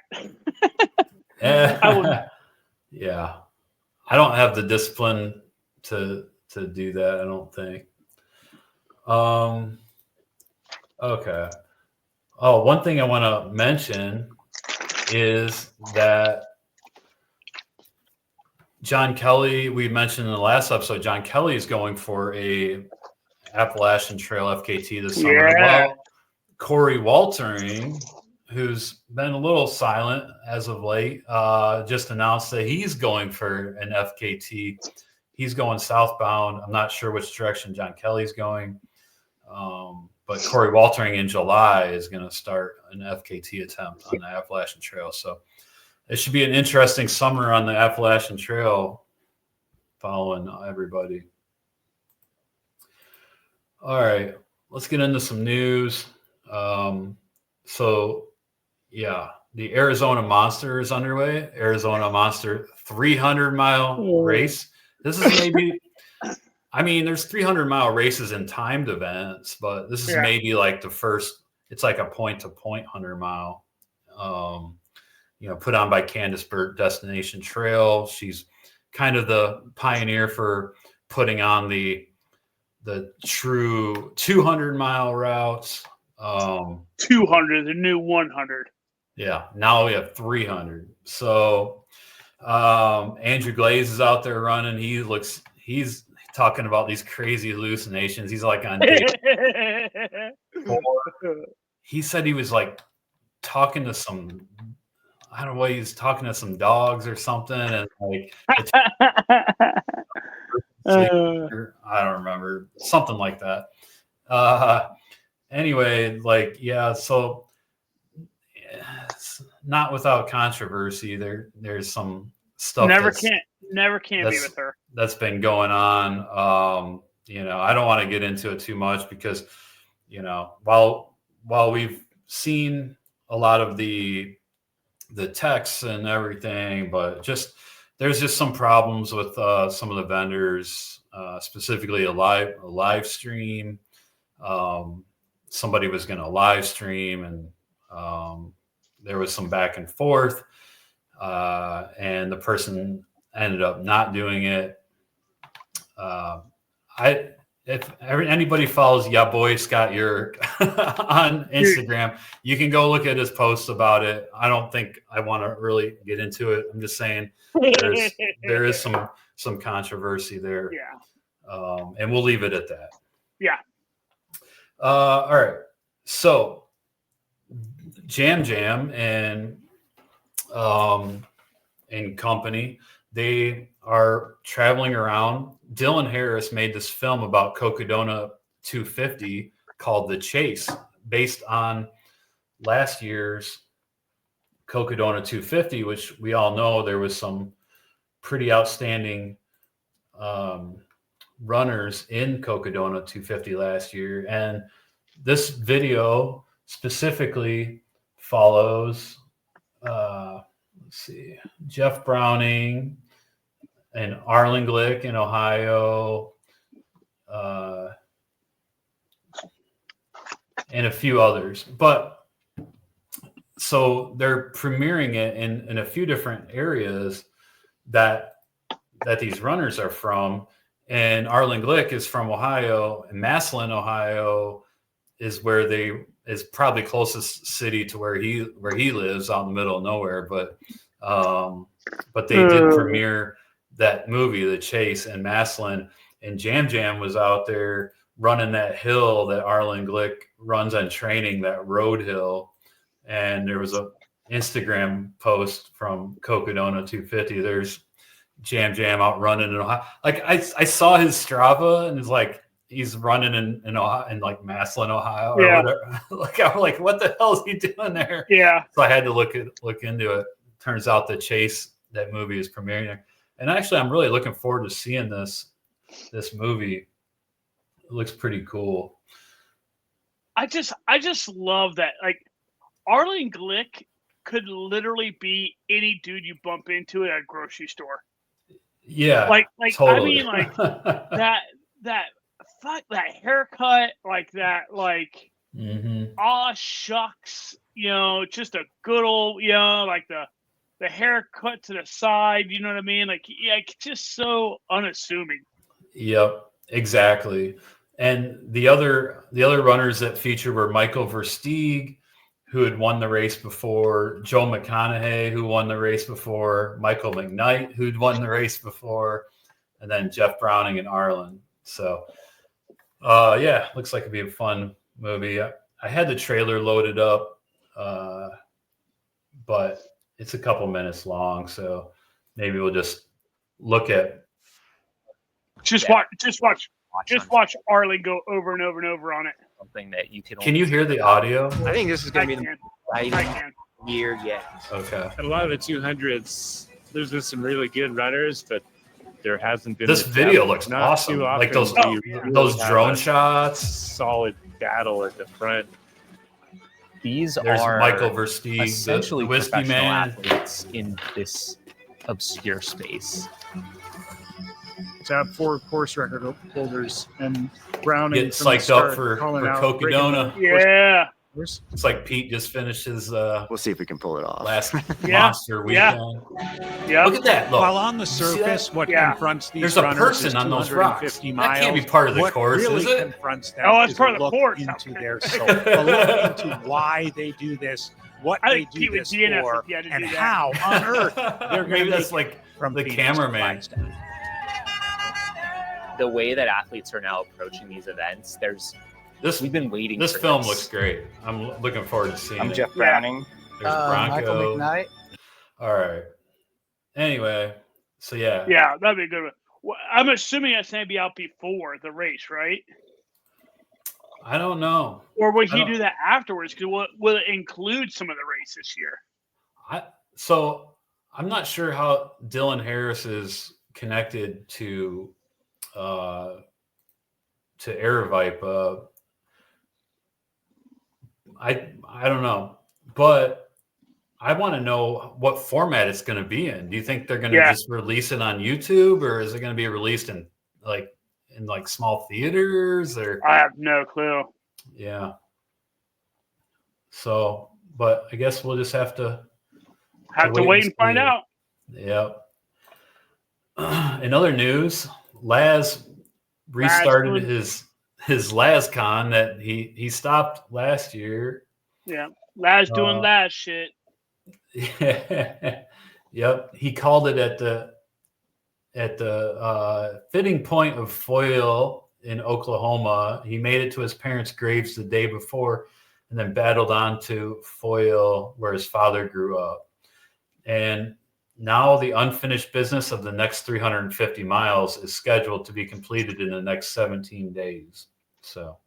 Yeah. I don't have the discipline to do that, I don't think. Okay. Oh, one thing I want to mention is that John Kelly, we mentioned in the last episode, John Kelly is going for a Appalachian Trail FKT this summer. Yeah. Well, Corey Waltering, who's been a little silent as of late, just announced that he's going for an FKT. He's going southbound. I'm not sure which direction John Kelly's going. But Corey Waltering in July is going to start an FKT attempt on the Appalachian Trail. So it should be an interesting summer on the Appalachian Trail following everybody. All right, let's get into some news. So, yeah, the Arizona Monster is underway. Arizona Monster 300-mile race. This is maybe, I mean, there's 300-mile races in timed events, but this is maybe like the first, it's like a point-to-point 100-mile, put on by Candace Burt Destination Trail. She's kind of the pioneer for putting on the true 200-mile routes. 200, the new 100. Yeah, now we have 300. So Andrew Glaze is out there running. He's talking about these crazy hallucinations. He's like on day 4. He said he was like talking to some, I don't know, he's talking to some dogs or something, and like I don't remember, something like that. Anyway, like, yeah, so it's not without controversy. There's some stuff never can be with her. That's been going on. I don't want to get into it too much because, while we've seen a lot of the texts and everything, but there's just some problems with some of the vendors, specifically a live stream. Somebody was going to live stream, and there was some back and forth, and the person ended up not doing it. if anybody follows Ya Boy Scott Yerk on Instagram, you can go look at his posts about it. I don't think I want to really get into it. I'm just saying there is some controversy there. Yeah. And we'll leave it at that. Yeah. All right. So Jam and company, they are traveling around. Dylan Harris made this film about Cocodona 250 called The Chase, based on last year's Cocodona 250, which we all know there was some pretty outstanding runners in Cocodona 250 last year. And this video specifically follows let's see, Jeff Browning and Arlen Glick in Ohio, and a few others. But so they're premiering it in a few different areas that these runners are from. And Arlen Glick is from Ohio, and Massillon, Ohio is probably closest city to where he lives, out in the middle of nowhere. But they did premiere that movie, The Chase, in Massillon, and Jam was out there running that hill that Arlen Glick runs on training, that road hill. And there was a Instagram post from Cocodona 250. There's Jam out running in Ohio. Like I saw his Strava, and it's like he's running in Ohio, in like Massillon, Ohio, or whatever. Like I'm like, what the hell is he doing there? Yeah. So I had to look into it. Turns out The Chase, that movie, is premiering there. And actually, I'm really looking forward to seeing this movie. It looks pretty cool. I just love that. Like, Arlen Glick could literally be any dude you bump into at a grocery store. Yeah, like totally. I mean, like that haircut, like that, like aw shucks, just a good old, like the haircut to the side, you know what I mean? Like, yeah, just so unassuming. Yep, exactly. And the other runners that featured were Michael Versteeg, who had won the race before, Joe McConaughey, who won the race before, Michael McKnight, who'd won the race before, and then Jeff Browning and Arlen. So, yeah, looks like it'd be a fun movie. I had the trailer loaded up, but it's a couple minutes long, so maybe we'll just look at. Just watch Arlen go over and over and over on it. Something that you can. Can you hear the audio? I think this is going to be the I year yet. Okay. A lot of the 200s, there's been some really good runners, but there hasn't been. This video looks not awesome. too often Like those do you really those have drone a shots. Solid battle at the front. There's are Michael Versteeg, essentially the whiskey professional man. athletes in this obscure space. Top 4 course record holders, and Browning Get psyched up for Cocodona. Yeah. It's like Pete just finished his We'll see if we can pull it off. last Yeah. monster weekend. Yeah. Look at that. Look. While on the surface, what confronts these There's a runners person is on those rocks. 250 That can't be miles. part of the What course, really is it? confronts them Oh, it's is part a of the look course. into their soul, a look into why they do this, what I they think do Pete would this DNF for, if he had to and do that. how on earth they're going Maybe to that's like from the Phoenix cameraman. to Flagstaff. The way that athletes are now approaching these events, we've been waiting. This for film this. looks great. I'm looking forward to seeing I'm it. Jeff Browning. There's Bronco. Michael McKnight. All right. Anyway, so yeah. Yeah, that'd be a good one. Well, I'm assuming that's going to be out before the race, right? I don't know. Or will he do that afterwards? Because will it include some of the race this year? So I'm not sure how Dylan Harris is connected to Aravipa. I don't know, but I want to know what format it's going to be in. Do you think they're going to just release it on YouTube, or is it going to be released in small theaters? Or I have no clue. Yeah. So, but I guess we'll just have to wait and find out. Yep. In other news, Laz restarted his LazCon that he stopped last year. Yeah, Laz doing Laz shit. Yep, he called it at the fitting point of Foil in Oklahoma. He made it to his parents' graves the day before, and then battled on to Foil where his father grew up. And now the unfinished business of the next 350 miles is scheduled to be completed in the next 17 days. So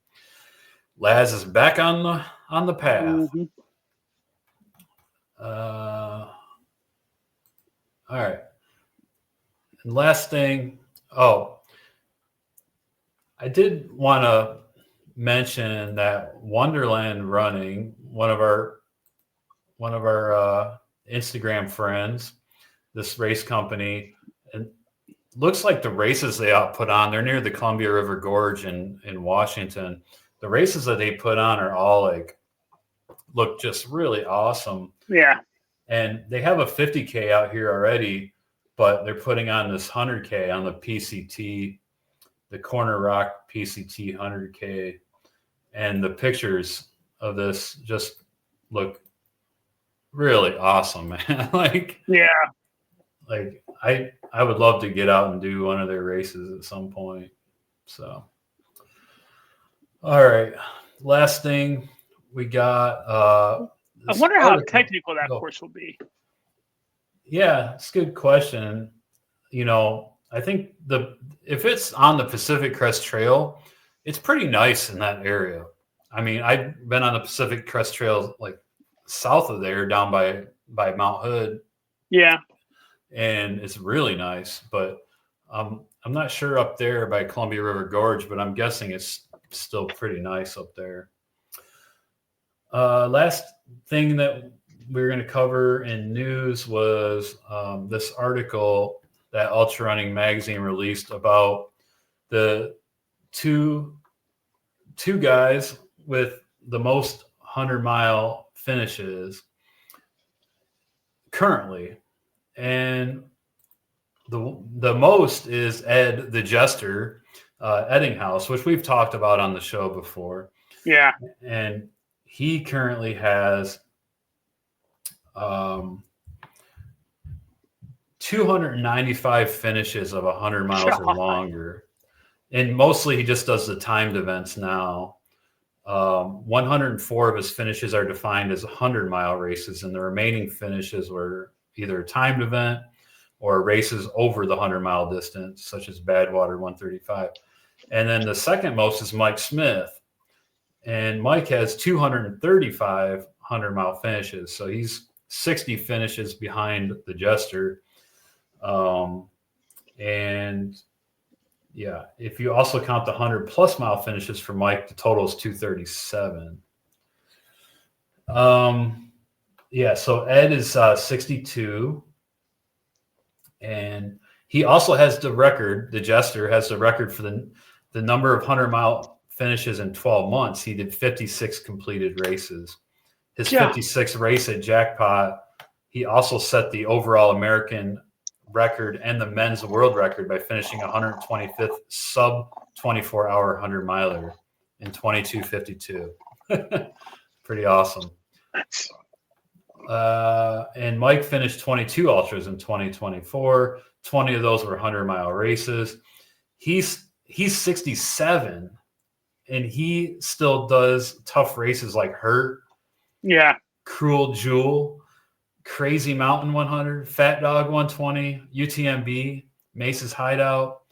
Laz is back on the path. Mm-hmm. All right. And last thing, I did want to mention that Wonderland Running, one of our Instagram friends, this race company, and looks like the races they put on, they're near the Columbia River Gorge in Washington. The races that they put on are all look just really awesome. Yeah. And they have a 50K out here already, but they're putting on this 100K on the PCT, the Corner Rock PCT 100K. And the pictures of this just look really awesome, man. I would love to get out and do one of their races at some point. So, all right. Last thing we got. I wonder how technical that course will be. Yeah, it's a good question. I think if it's on the Pacific Crest Trail, it's pretty nice in that area. I mean, I've been on the Pacific Crest Trail south of there, down by Mount Hood. Yeah. And it's really nice, but I'm not sure up there by Columbia River Gorge, but I'm guessing it's still pretty nice up there. Last thing that we're going to cover in news was this article that Ultra Running Magazine released about the two guys with the most 100-mile finishes currently. And the most is Ed the Jester Eddinghaus, which we've talked about on the show before. Yeah. And he currently has 295 finishes of 100 miles or longer. And mostly he just does the timed events now. 104 of his finishes are defined as 100-mile races, and the remaining finishes were either a timed event or races over the 100-mile distance, such as Badwater 135. And then the second most is Mike Smith. And Mike has 235 100-mile finishes. So he's 60 finishes behind the Jester. And yeah, if you also count the 100-plus mile finishes for Mike, the total is 237. Yeah, so Ed is 62. And he also has the record, the Jester has the record for the number of 100-mile finishes in 12 months. He did 56 completed races. His 56th race at Jackpot, he also set the overall American record and the men's world record by finishing 125th sub 24-hour 100-miler in 22:52. Pretty awesome. And Mike finished 22 ultras in 2024. 20 of those were 100-mile races. He's 67, and he still does tough races like Hurt, Cruel Jewel, Crazy Mountain 100, Fat Dog 120, UTMB, Mace's Hideout.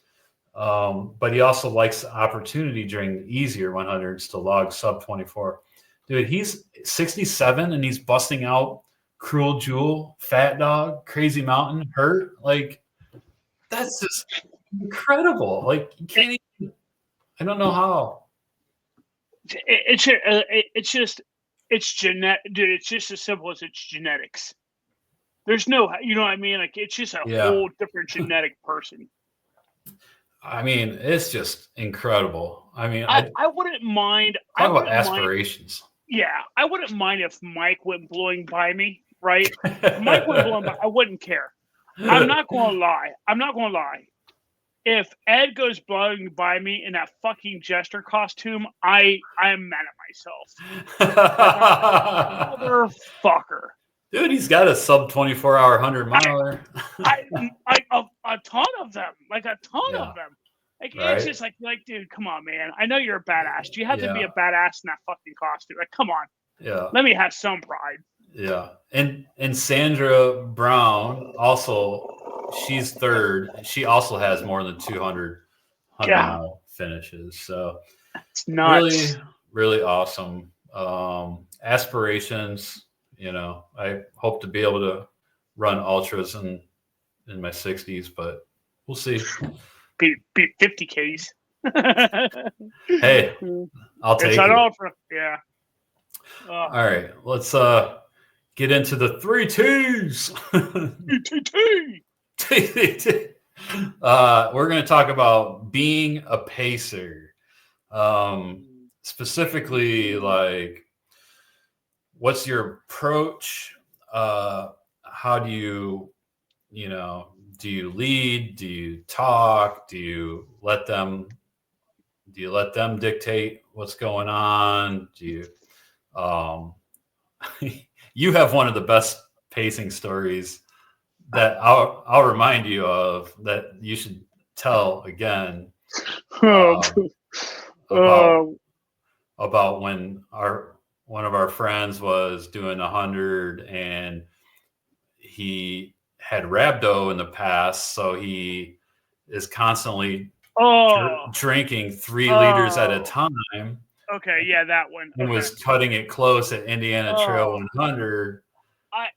But he also likes the opportunity during the easier 100s to log sub 24. Dude, he's 67 and he's busting out Cruel Jewel, Fat Dog, Crazy Mountain, Hurt. That's just incredible. You can't even, I don't know how. It's genetic, dude. It's just as simple as it's genetics. There's no, you know what I mean? It's just a whole different genetic person. I mean, it's just incredible. I mean, I wouldn't mind. Talk about aspirations. I wouldn't mind if Mike went blowing by me, right? If Mike went blowing by, I wouldn't care. I'm not going to lie. if Ed goes blowing by me in that fucking jester costume, I'm mad at myself. Motherfucker. Dude, he's got a sub 24-hour 100-miler. A ton of them. Like a ton of them. Like it's just like, dude, come on, man. I know you're a badass. Do you have to be a badass in that fucking costume? Like, come on. Yeah. Let me have some pride. Yeah. And Sandra Brown also, she's third. She also has more than 200 100-mile finishes. So it's nuts. Really, really awesome. Aspirations. You know, I hope to be able to run ultras in my 60s, but we'll see. Beat 50 Ks. Hey, I'll take it. Ultra. Yeah. All right, let's get into the 3 T's. We're going to talk about being a pacer. Specifically, like, what's your approach? How do you do you lead? Do you talk? Do you let them dictate what's going on? Do you you have one of the best pacing stories that I'll remind you of that you should tell again. About when one of our friends was doing 100 and he had rhabdo in the past, so he is constantly drinking 3 liters at a time. Okay, yeah, that one. And was cutting it close at Indiana Trail 100. I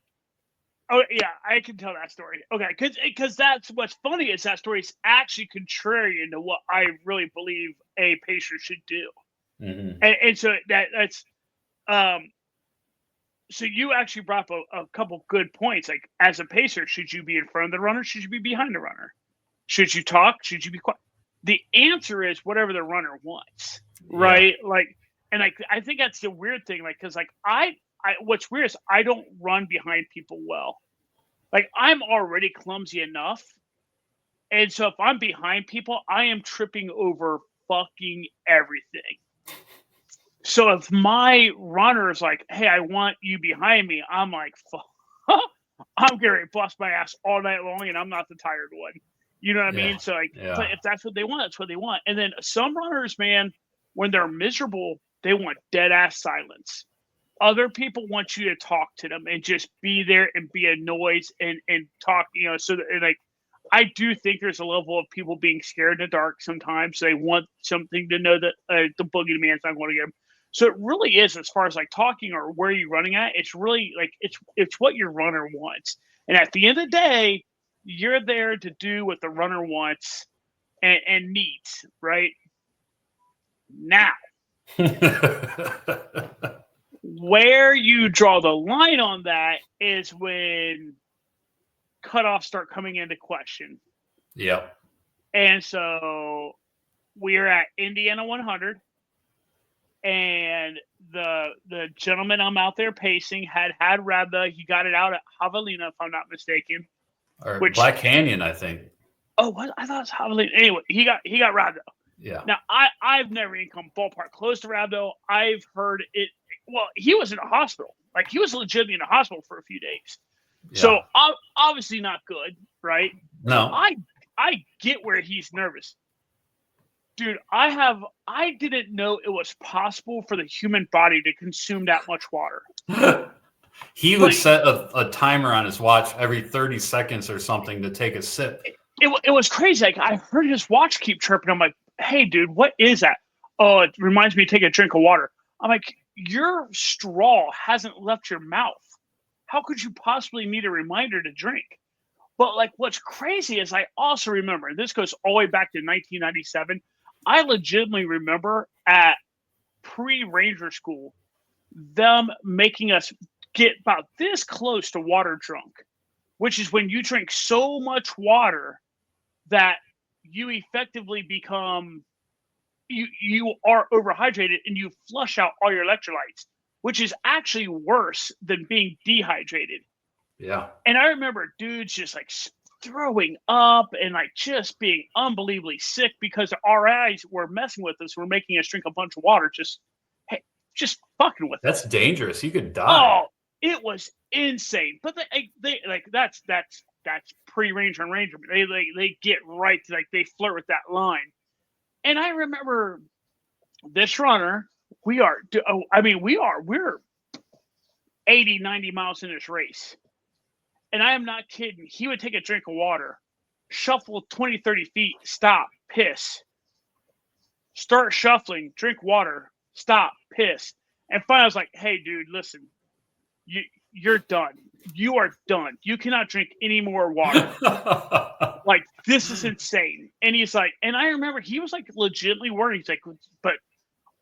can tell that story. Okay, because that's what's funny is that story is actually contrarian to what I really believe a pacer should do. Mm-hmm. And so that's so you actually brought up a couple good points. Like, as a pacer, should you be in front of the runner? Should you be behind the runner? Should you talk? Should you be quiet? The answer is whatever the runner wants, right? Like, and I think that's the weird thing. Like, because like I what's weird is I don't run behind people well. Like, I'm already clumsy enough, and so if I'm behind people, I am tripping over fucking everything. So if my runner is like, hey, I want you behind me, I'm like, I'm going to bust my ass all night long, and I'm not the tired one. You know what I mean? So, like, but if that's what they want, that's what they want. And then some runners, man, when they're miserable, they want dead ass silence. Other people want you to talk to them and just be there and be a noise and talk, you know, so that, and like, I do think there's a level of people being scared in the dark sometimes. They want something to know that the boogeyman's not going to get them. So it really is, as far as like talking or where you're running at, it's really like it's what your runner wants. And at the end of the day, you're there to do what the runner wants and needs, right? Now, where you draw the line on that is when cutoffs start coming into question. Yeah. And so we're at Indiana 100. And the gentleman I'm out there pacing had rhabdo. He got it out at Javelina, if I'm not mistaken. Or Black Canyon, I think. Oh, what? I thought it was Javelina. Anyway, he got rhabdo. Yeah. Now I've never even come ballpark close to rhabdo. I've heard it. Well, he was in a hospital. Like, he was legitimately in a hospital for a few days. Yeah. So obviously not good, right? No. I get where he's nervous. Dude, I didn't know it was possible for the human body to consume that much water. He would set a timer on his watch every 30 seconds or something to take a sip. It was crazy. Like, I heard his watch keep chirping. I'm like, hey, dude, what is that? Oh, it reminds me to take a drink of water. I'm like, your straw hasn't left your mouth. How could you possibly need a reminder to drink? But, like, what's crazy is I also remember, and this goes all the way back to 1997, I legitimately remember at pre-Ranger school, them making us get about this close to water drunk, which is when you drink so much water that you effectively become, you are overhydrated and you flush out all your electrolytes, which is actually worse than being dehydrated. Yeah. And I remember dudes just like throwing up and like just being unbelievably sick because the RIs were messing with us. We're making us drink a bunch of water, just fucking with us. That's dangerous. You could die. Oh, it was insane. But they like that's pre-ranger and ranger. They get right to, like, they flirt with that line. And I remember this runner. We're 80, 90 miles in this race. And I am not kidding. He would take a drink of water, shuffle 20, 30 feet, stop, piss. Start shuffling, drink water, stop, piss. And finally I was like, hey, dude, listen, you're done. You are done. You cannot drink any more water. Like, this is insane. And he's like, and I remember he was like legitimately worried. He's like, but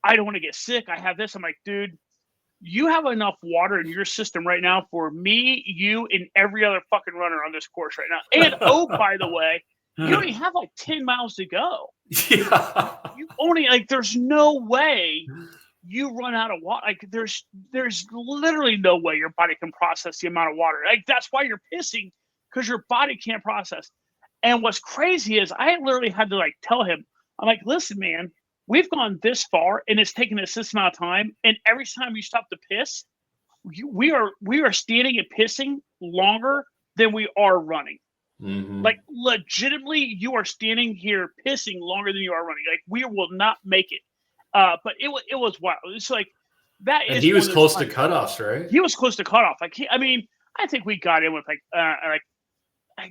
I don't want to get sick. I have this. I'm like, dude, you have enough water in your system right now for me, you, and every other fucking runner on this course right now. And by the way, you only have like 10 miles to go. Yeah. You only, like, there's no way you run out of water. Like, there's literally no way your body can process the amount of water. Like, that's why you're pissing, because your body can't process. And what's crazy is I literally had to, like, tell him, I'm like, listen, man, we've gone this far and it's taken us this amount of time. And every time you stop to piss, we are standing and pissing longer than we are running. Mm-hmm. Like, legitimately, you are standing here pissing longer than you are running. Like, we will not make it. But it was wild. It's like that. And he was close to cutoffs, right? He was close to cutoff. Like, I think we got in with like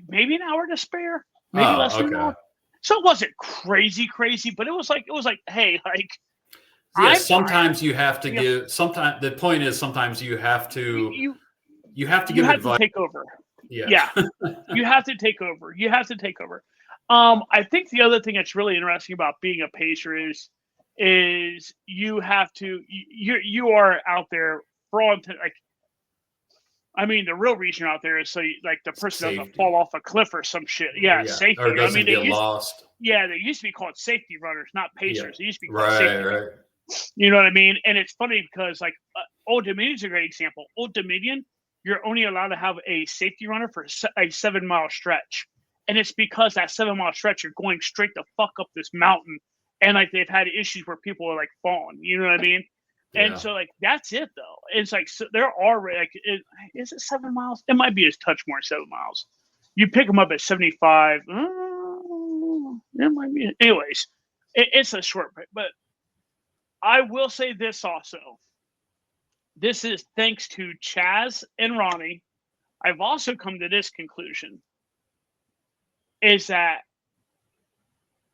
maybe an hour to spare, maybe less than an hour. So it wasn't crazy, but it was like, hey, like, yeah. Sometimes you have to give. Sometimes the point is, sometimes you have to. You have to give advice. To take over. Yeah. You have to take over. I think the other thing that's really interesting about being a pacer is you have to, you are out there for all intent, like, I mean, the real reason out there is so like the person doesn't fall off a cliff or some shit. Yeah. Safety. Or doesn't get lost. They used to be called safety runners, not pacers. Yeah. They used to be called safety runners. You know what I mean? And it's funny because, like, Old Dominion's a great example. Old Dominion, you're only allowed to have a safety runner for a 7-mile stretch. And it's because that 7-mile stretch, you're going straight the fuck up this mountain. And, like, they've had issues where people are, like, falling. You know what I mean? Yeah. And so, like, that's it, though. It's like, so there are, like, is it 7 miles? It might be a touch more than 7 miles. You pick them up at 75. It might be. Anyways, it's a short break. But I will say this also. This is thanks to Chaz and Ronnie. I've also come to this conclusion. Is that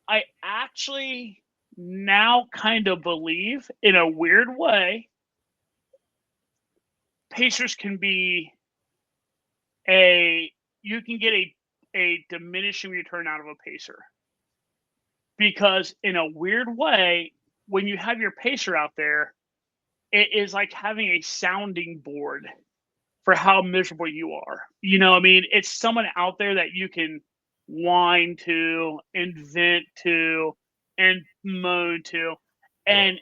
I actually now kind of believe, in a weird way, pacers can be you can get a diminishing return out of a pacer. Because in a weird way, when you have your pacer out there, it is like having a sounding board for how miserable you are. You know what I mean? It's someone out there that you can whine to and vent to and moan to. And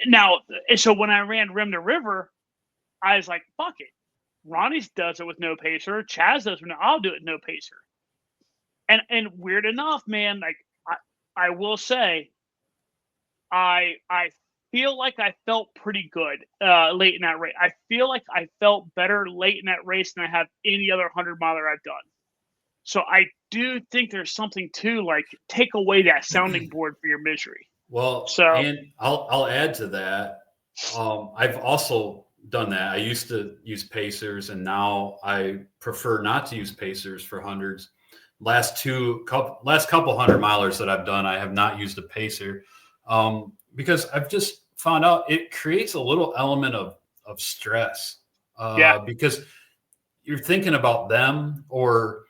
now, so when I ran Rim to River, I was like, fuck it. Ronnie does it with no pacer. Chaz does it. I'll do it with no pacer. And weird enough, man, like, I will say, I feel like I felt pretty good late in that race. I feel like I felt better late in that race than I have any other 100-miler I've done. So I do think there's something to, like, take away that sounding board for your misery. Well, and I'll add to that. I've also done that. I used to use pacers, and now I prefer not to use pacers for hundreds. Last couple 100-milers that I've done, I have not used a pacer because I've just found out it creates a little element of stress. Because you're thinking about them, or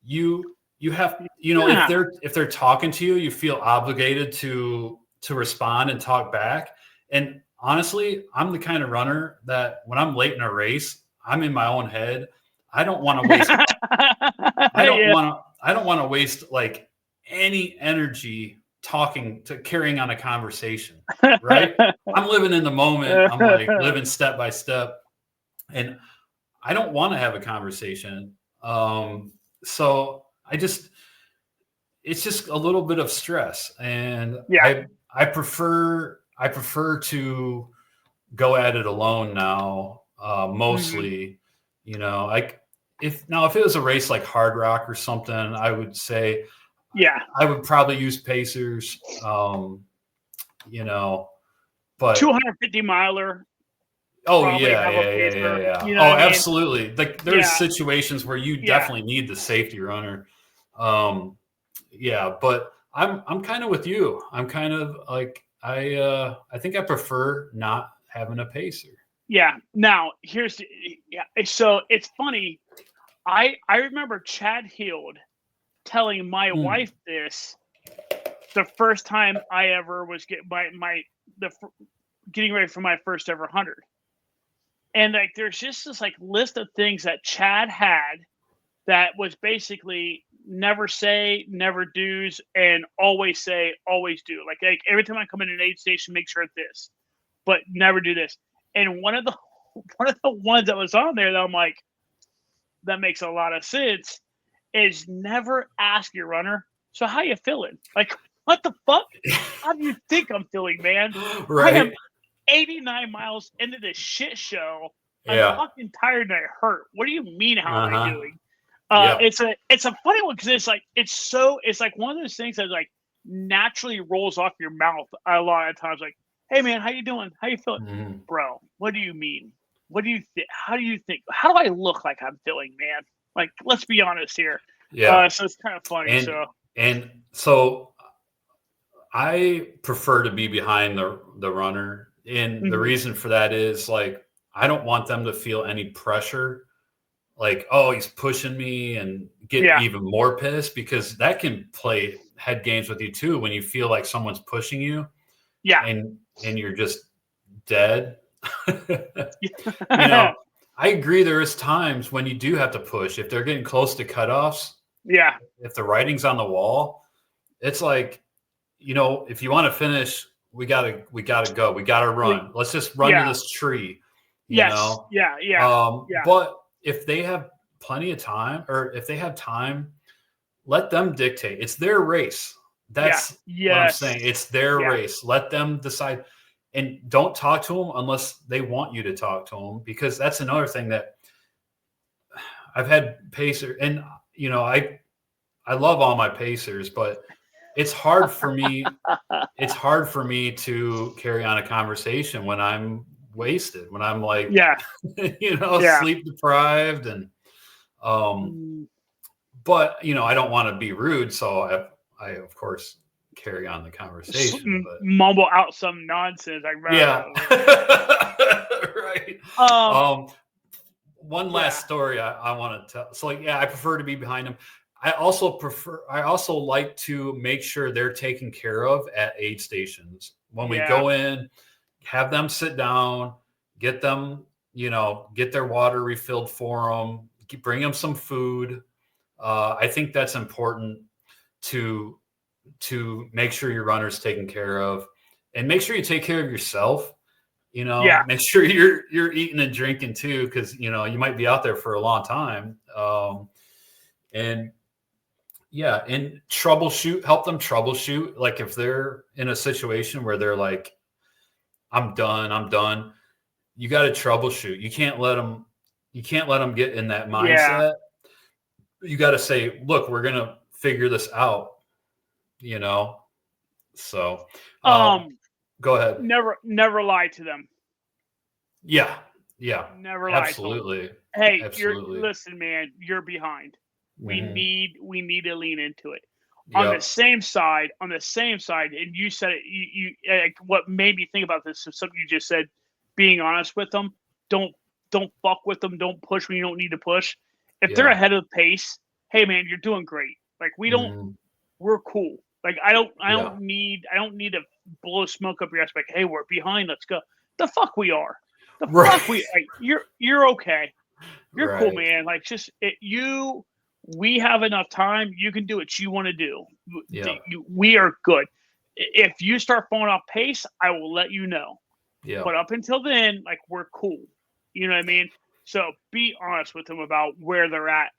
you have, if they're talking to you, you feel obligated to respond and talk back. And honestly, I'm the kind of runner that when I'm late in a race, I'm in my own head. I don't want to waste. I don't want to waste like any energy carrying on a conversation. Right? I'm living in the moment. I'm like living step by step, and I don't want to have a conversation. So it's just a little bit of stress, and I prefer to go at it alone now. Mostly, you know, like if it was a race like Hard Rock or something, I would say, I would probably use pacers. You know, but 250 miler. Oh yeah. You know absolutely. Like there's situations where you definitely need the safety runner. But I'm kind of with you. I'm kind of like I think I prefer not having a pacer. Yeah. Now so it's funny. I remember Chad Heald telling my wife this the first time I ever was getting ready for my first ever 100. And like, there's just this like list of things that Chad had that was basically never say, never do's, and always say, always do. Like every time I come in an aid station, make sure it's this, but never do this. And one of the ones that was on there that I'm like, that makes a lot of sense, is never ask your runner, so how you feeling? Like, what the fuck? How do you think I'm feeling, man? Right. I am 89 miles into this shit show. I'm fucking tired and I hurt. What do you mean? How am I doing? It's a funny one because it's like one of those things that like naturally rolls off your mouth a lot of times. Like, hey man, how you doing? How you feeling, bro? What do you mean? What do you think? How do you think? How do I look like I'm feeling, man? Like, let's be honest here. Yeah. So it's kind of funny. So I prefer to be behind the runner. And the reason for that is like, I don't want them to feel any pressure. Like, oh, he's pushing me and get even more pissed, because that can play head games with you too. When you feel like someone's pushing you and you're just dead. You know, I agree. There is times when you do have to push if they're getting close to cutoffs. Yeah. If the writing's on the wall, it's like, you know, if you want to finish, we gotta go. We gotta run. Let's just run to this tree. You know? But if they have plenty of time, or if they have time, let them dictate. It's their race. That's what I'm saying. It's their race. Let them decide. And don't talk to them unless they want you to talk to them, because that's another thing that I've had pacer. And, you know, I love all my pacers, but it's hard for me. It's hard for me to carry on a conversation when I'm wasted, when I'm like, you know, sleep deprived. And, but, you know, I don't want to be rude. So I of course, carry on the conversation, but mumble out some nonsense. Like, right. One last story I want to tell. So like, I prefer to be behind them. I also like to make sure they're taken care of at aid stations. When we go in, have them sit down, get them, you know, get their water refilled for them, bring them some food. I think that's important to make sure your runner's taken care of, and make sure you take care of yourself. You know, make sure you're eating and drinking too, because you know you might be out there for a long time. And troubleshoot, help them troubleshoot. Like if they're in a situation where they're like, I'm done. You got to troubleshoot. You can't let them get in that mindset. You got to say, look, we're going to figure this out, you know? So, go ahead. Never lie to them. Yeah. Never lie Absolutely. to them. Hey, listen, man, you're behind. We need to lean into it. On the same side, and you said it, you what made me think about this is something you just said, being honest with them. Don't fuck with them. Don't push when you don't need to push. If they're ahead of the pace, hey man, you're doing great. Like we're cool. Like I don't need to blow smoke up your ass. Like, hey, we're behind. Let's go. The fuck we are. Fuck we. Like, you're okay. You're cool, man. Like we have enough time. You can do what you want to do. We are good. If you start falling off pace, I will let you know. Yeah. But up until then, like we're cool. You know what I mean? So be honest with them about where they're at,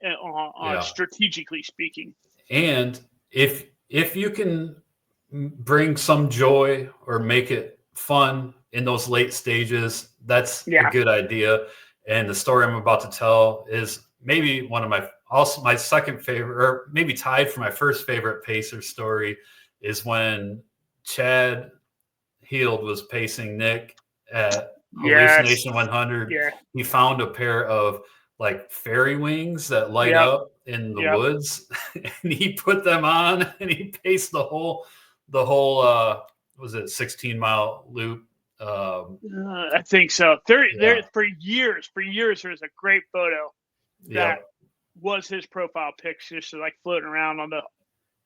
strategically speaking. And if you can bring some joy or make it fun in those late stages, that's a good idea. And the story I'm about to tell is maybe one of my second favorite, or maybe tied for my first favorite pacer story, is when Chad Heald was pacing Nick at Hallucination 100. Yeah. He found a pair of like fairy wings that light up in the woods, and he put them on and he paced the whole was it 16-mile loop? I think so. There for years there's a great photo that was his profile picture, just like floating around on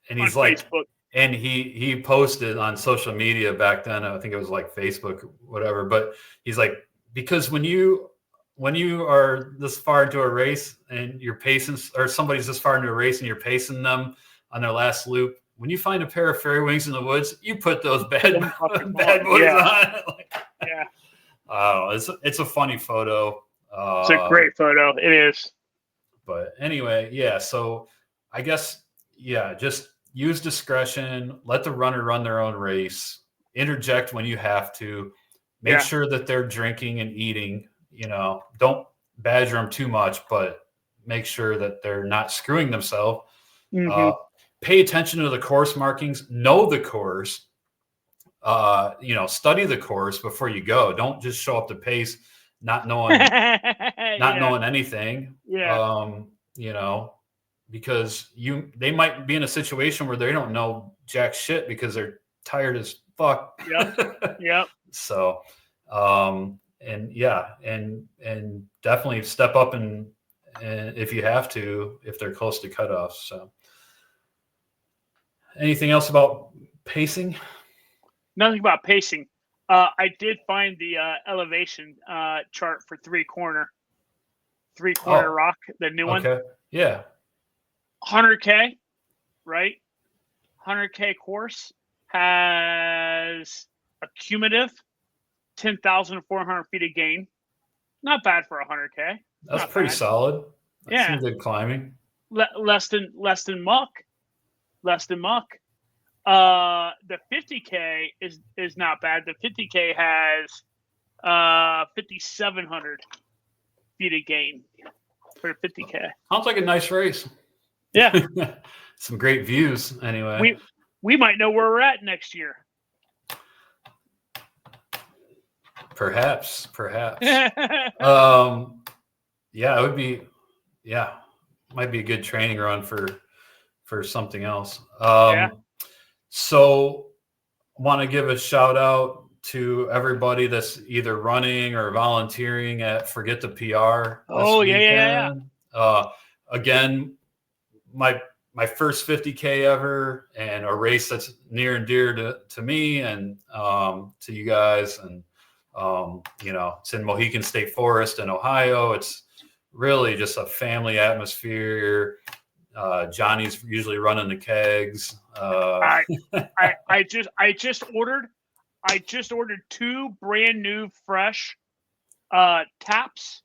he's like Facebook. And he posted on social media back then, I think it was like Facebook, whatever, but he's like, because when you are this far into a race and you're pacing, or somebody's this far into a race and you're pacing them on their last loop, when you find a pair of fairy wings in the woods, you put those bad boys on. It's a funny photo. It's a great photo. It is. But anyway, so I guess, just use discretion, let the runner run their own race, interject when you have to, make sure that they're drinking and eating, don't badger them too much, but make sure that they're not screwing themselves. Pay attention to the course markings, know the course, study the course before you go. Don't just show up to pace not knowing knowing anything. Because they might be in a situation where they don't know jack shit because they're tired as fuck. Yep. So, and definitely step up and if you have to, if they're close to cutoffs. So, anything else about pacing? Nothing about pacing. I did find the elevation chart for three corner rock, the new one. Okay. Yeah. 100K, right? 100K course has a cumulative 10,400 feet of gain. Not bad for 100K. That's pretty solid. That's some good climbing. Less than muck. The 50K is not bad. The 50K has 5,700 feet of gain for 50K. Sounds like a nice race. Yeah. Some great views anyway. We might know where we're at next year. Perhaps. It would be might be a good training run for something else. So want to give a shout out to everybody that's either running or volunteering at Forget the PR. Again, my first 50K ever, and a race that's near and dear to me and to you guys. And it's in Mohican State Forest in Ohio. It's really just a family atmosphere. Johnny's usually running the kegs. I just ordered 2 brand new fresh taps.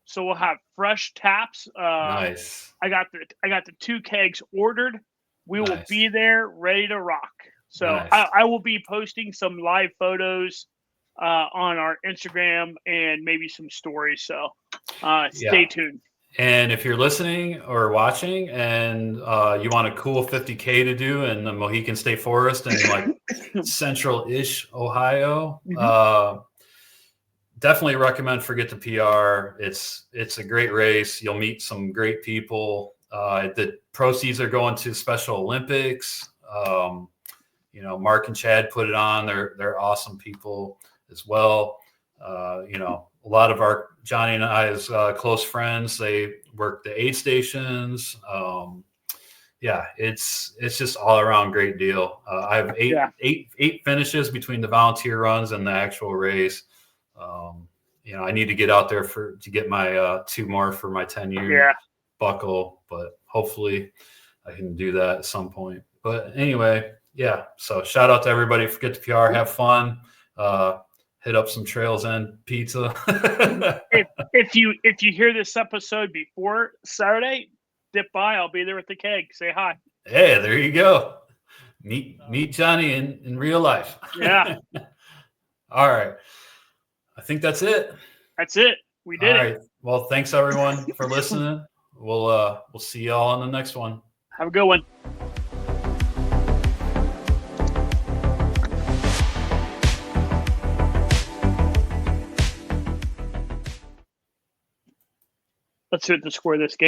So we'll have fresh taps. Nice. I got the 2 kegs ordered. We will be there ready to rock. So I will be posting some live photos on our Instagram and maybe some stories. So stay tuned. And if you're listening or watching and you want a cool 50K to do in the Mohican State Forest in like central-ish Ohio, definitely recommend Forget the PR. It's a great race. You'll meet some great people. The proceeds are going to Special Olympics. Mark and Chad put it on. They're awesome people as well. A lot of our Johnny and I's close friends, they work the aid stations. It's just all around great deal. I have eight finishes between the volunteer runs and the actual race. I need to get out there to get my 2 more for my 10-year buckle, but hopefully I can do that at some point. But anyway, so shout out to everybody. Forget the PR. Have fun. hit up some Trails End pizza. if you hear this episode before Saturday, dip by. I'll be there with the keg. Say hi. Hey, there you go. Meet Johnny in real life. Yeah. All right. I think that's it. That's it. We did it. All right. Well, thanks everyone for listening. We'll see y'all on the next one. Have a good one. Let's see what the score of this game